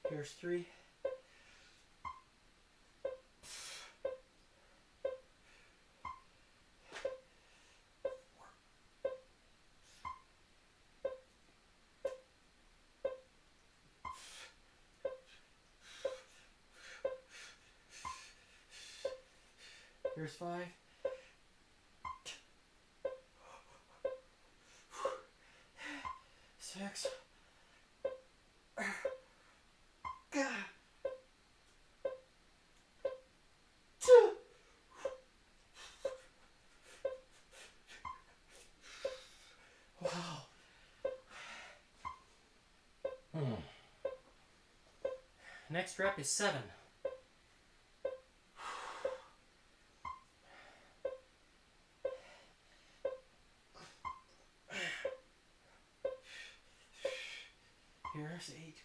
Here's 3. Here's 5. 6. Wow. Next rep is 7. Here's 8.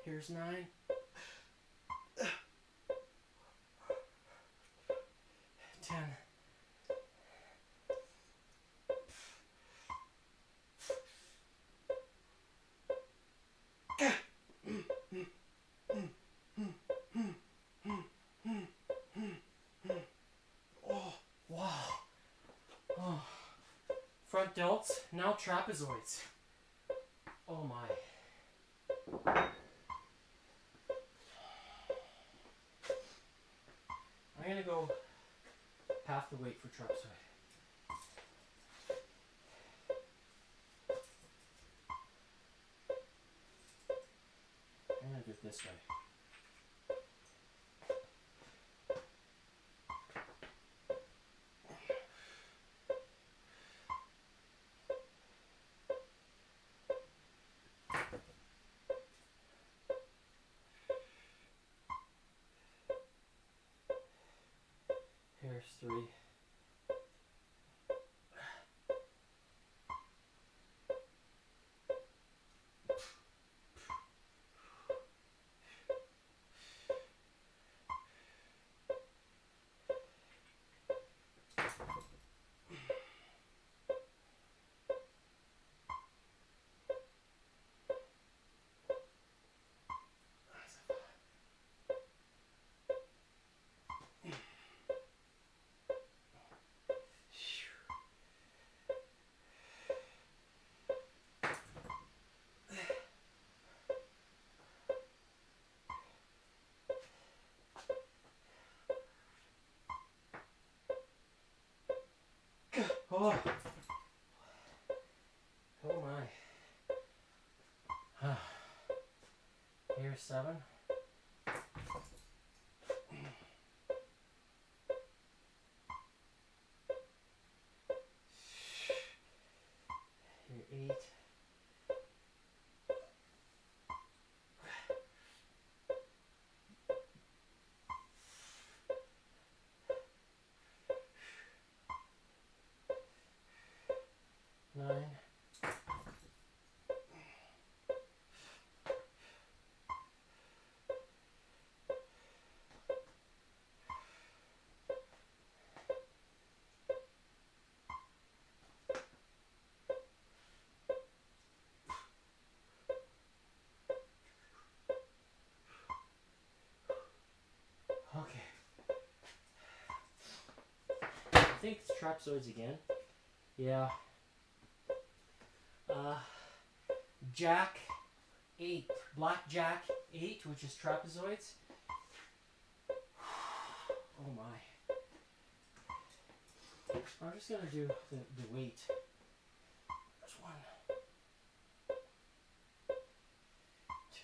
Here's 9. 10. Oh, wow. Oh. Front delts, now trapezoids. Oh my. I'm going to go half the weight for trapezoid. I'm going to do it this way. Here's 3. Oh. Oh my. Here's 7. Here 8. 9. think it's trapezoids again. Yeah. Jack 8, blackjack 8, which is trapezoids. Oh my. I'm just gonna do the weight. There's 1, 2.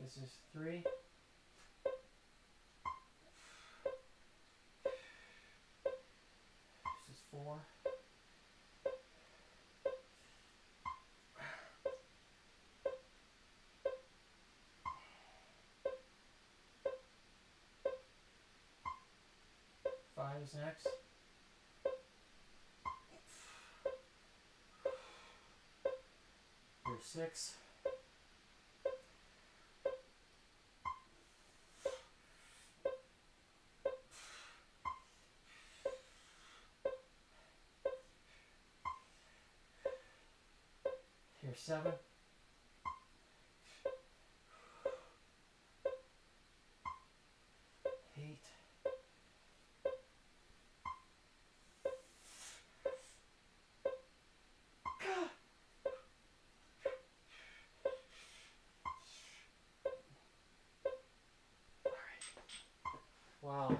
This is 3. This is 4. Five is next. Here's 6. Here's 7. 8. Wow.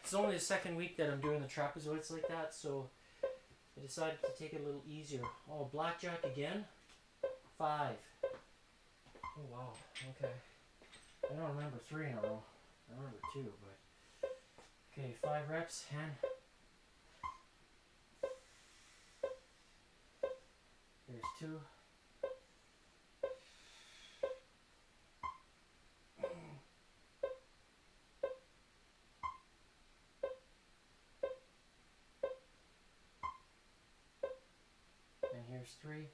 It's only the second week that I'm doing the trapezoids like that, so I decided to take it a little easier. Oh, blackjack again. 5. Oh wow. Okay. I don't remember 3 in a row. I remember 2, but okay. 5 reps. And here's 2. And here's 3.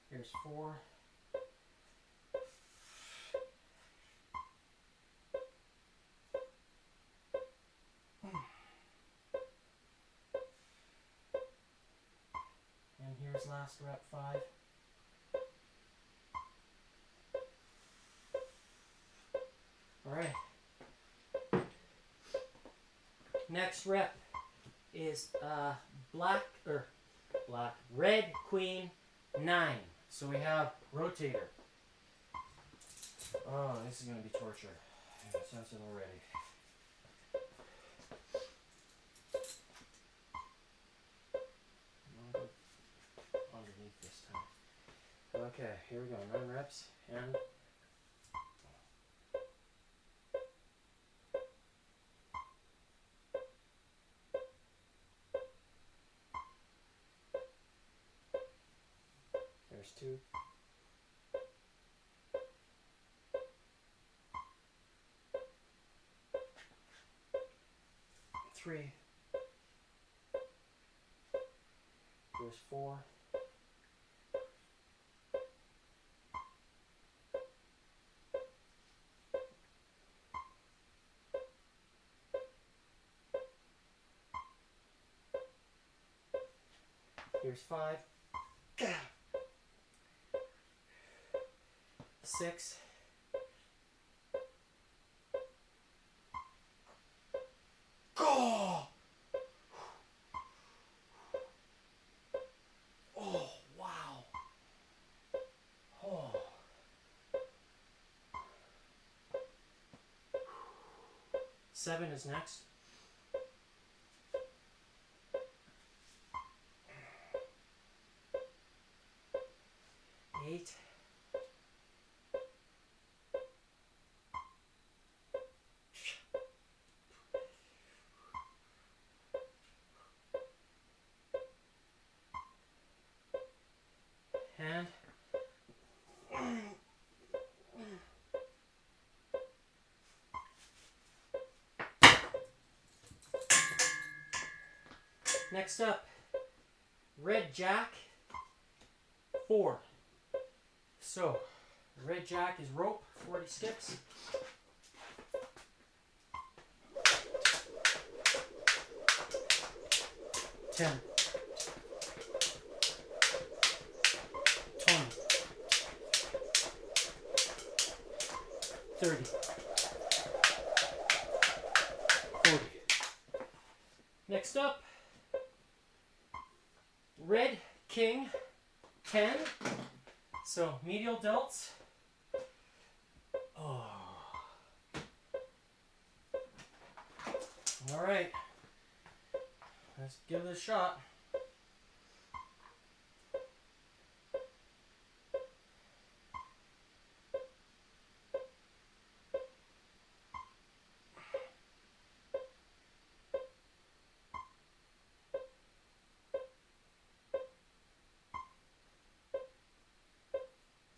Here's 4. And here's last rep 5. All right. Next rep is red queen 9. So we have rotator. Oh, this is going to be torture. I can sense it already. I'll go underneath this time. Okay, here we go. 9 reps and there's 2. 3. Here's 4. Here's 5. 6. Go! Oh, wow. Oh. 7 is next. 8. And next up, red jack 4. So, red jack is rope, 40 skips. 10, 20, 30, 40. Next up, Red King 10. So medial delts. Oh. All right. Let's give it a shot.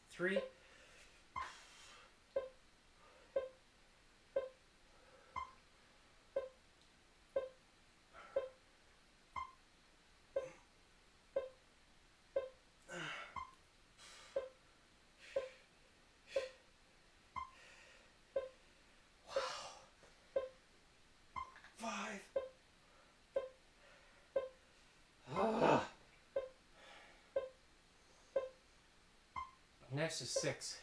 Three. Next is 6.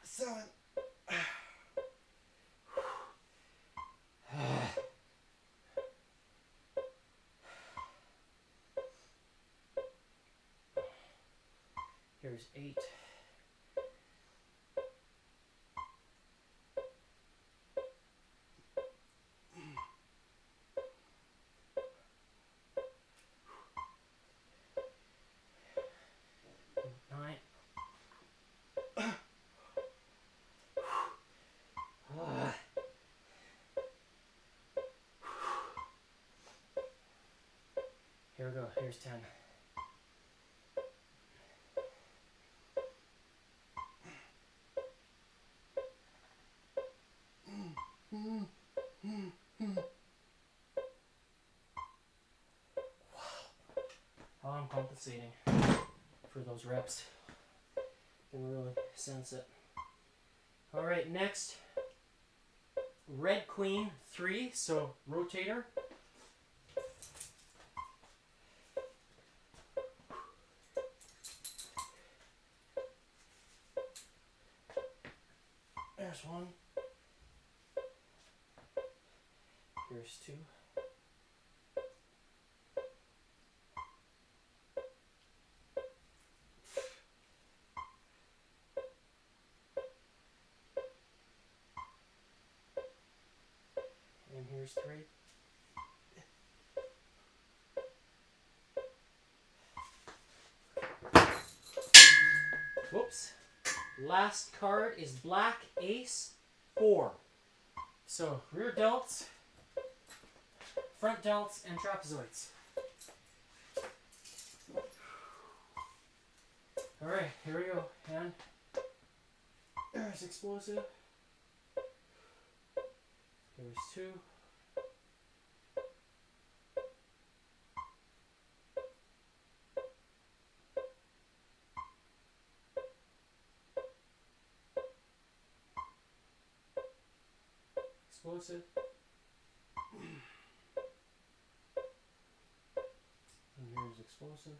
Seven. Here's 8. Here we go. Here's 10. Wow. I'm compensating for those reps. You can really sense it. All right, next, Red Queen 3, so rotator. There's 1. Here's 2. And here's 3. Whoops. Last card is Black Ace 4. So rear delts, front delts, and trapezoids. Alright, here we go. And there's explosive. There's 2. Explosive. And here's explosive.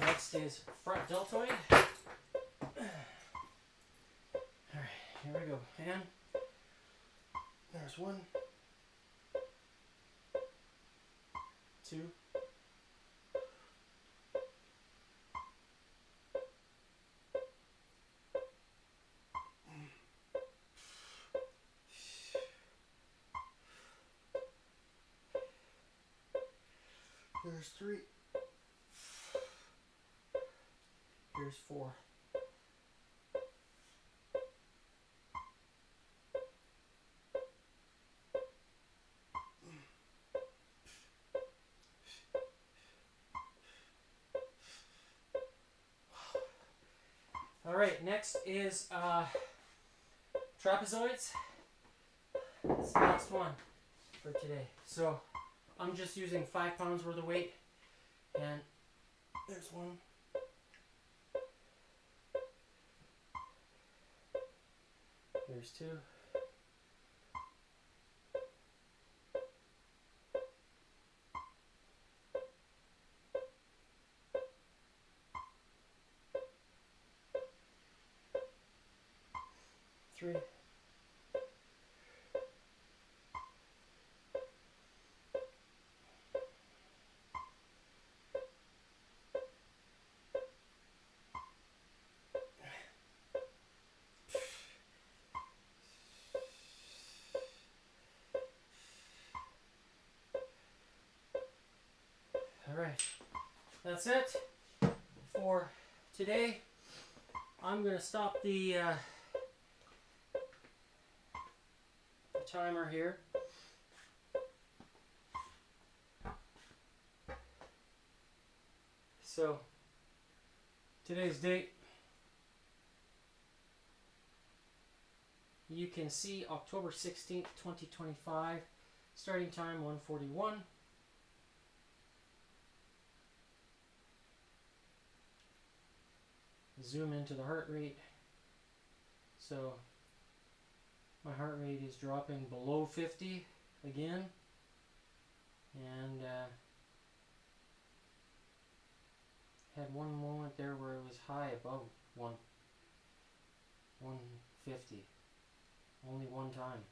Next is front deltoid. Alright, here we go. And there's 1, 2, 3. Here's 4. Alright, next is trapezoids. That's the last one for today. So I'm just using 5 pounds worth of weight, and there's one. There's 2. 3. Alright, that's it for today. I'm going to stop the timer here. So, today's date, you can see October 16th, 2025, starting time 1:41. Zoom into the heart rate. So my heart rate is dropping below 50 again, and had one moment there where it was high above 150, only one time,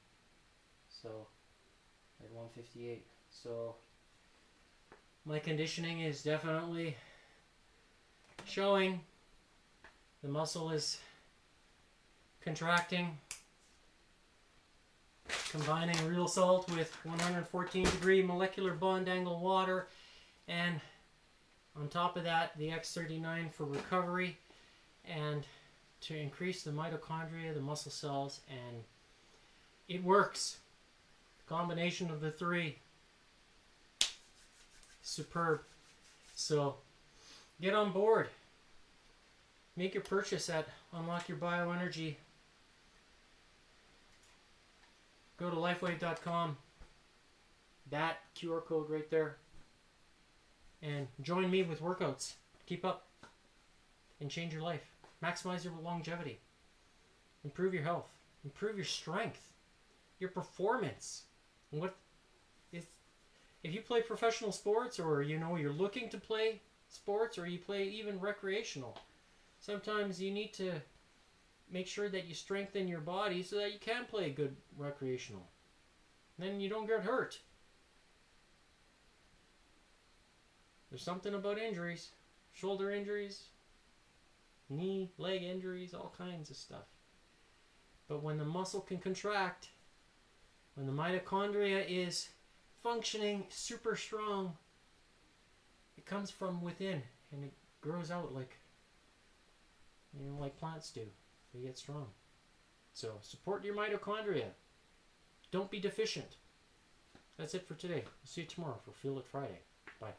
so at 158. So my conditioning is definitely showing. The muscle is contracting, combining real salt with 114-degree molecular bond angle water, and on top of that the X39 for recovery and to increase the mitochondria, the muscle cells, and it works. The combination of the 3, superb. So get on board. Make your purchase at Unlock Your Bioenergy. Go to lifewave.com. That QR code right there. And join me with workouts. Keep up and change your life. Maximize your longevity. Improve your health. Improve your strength. Your performance. What if you play professional sports, or you're looking to play sports, or you play even recreational, sometimes you need to make sure that you strengthen your body so that you can play good recreational. Then you don't get hurt. There's something about injuries. Shoulder injuries, knee, leg injuries, all kinds of stuff. But when the muscle can contract, when the mitochondria is functioning super strong, it comes from within and it grows out like plants do. They get strong. So support your mitochondria. Don't be deficient. That's it for today. I'll see you tomorrow for Feel It Friday. Bye.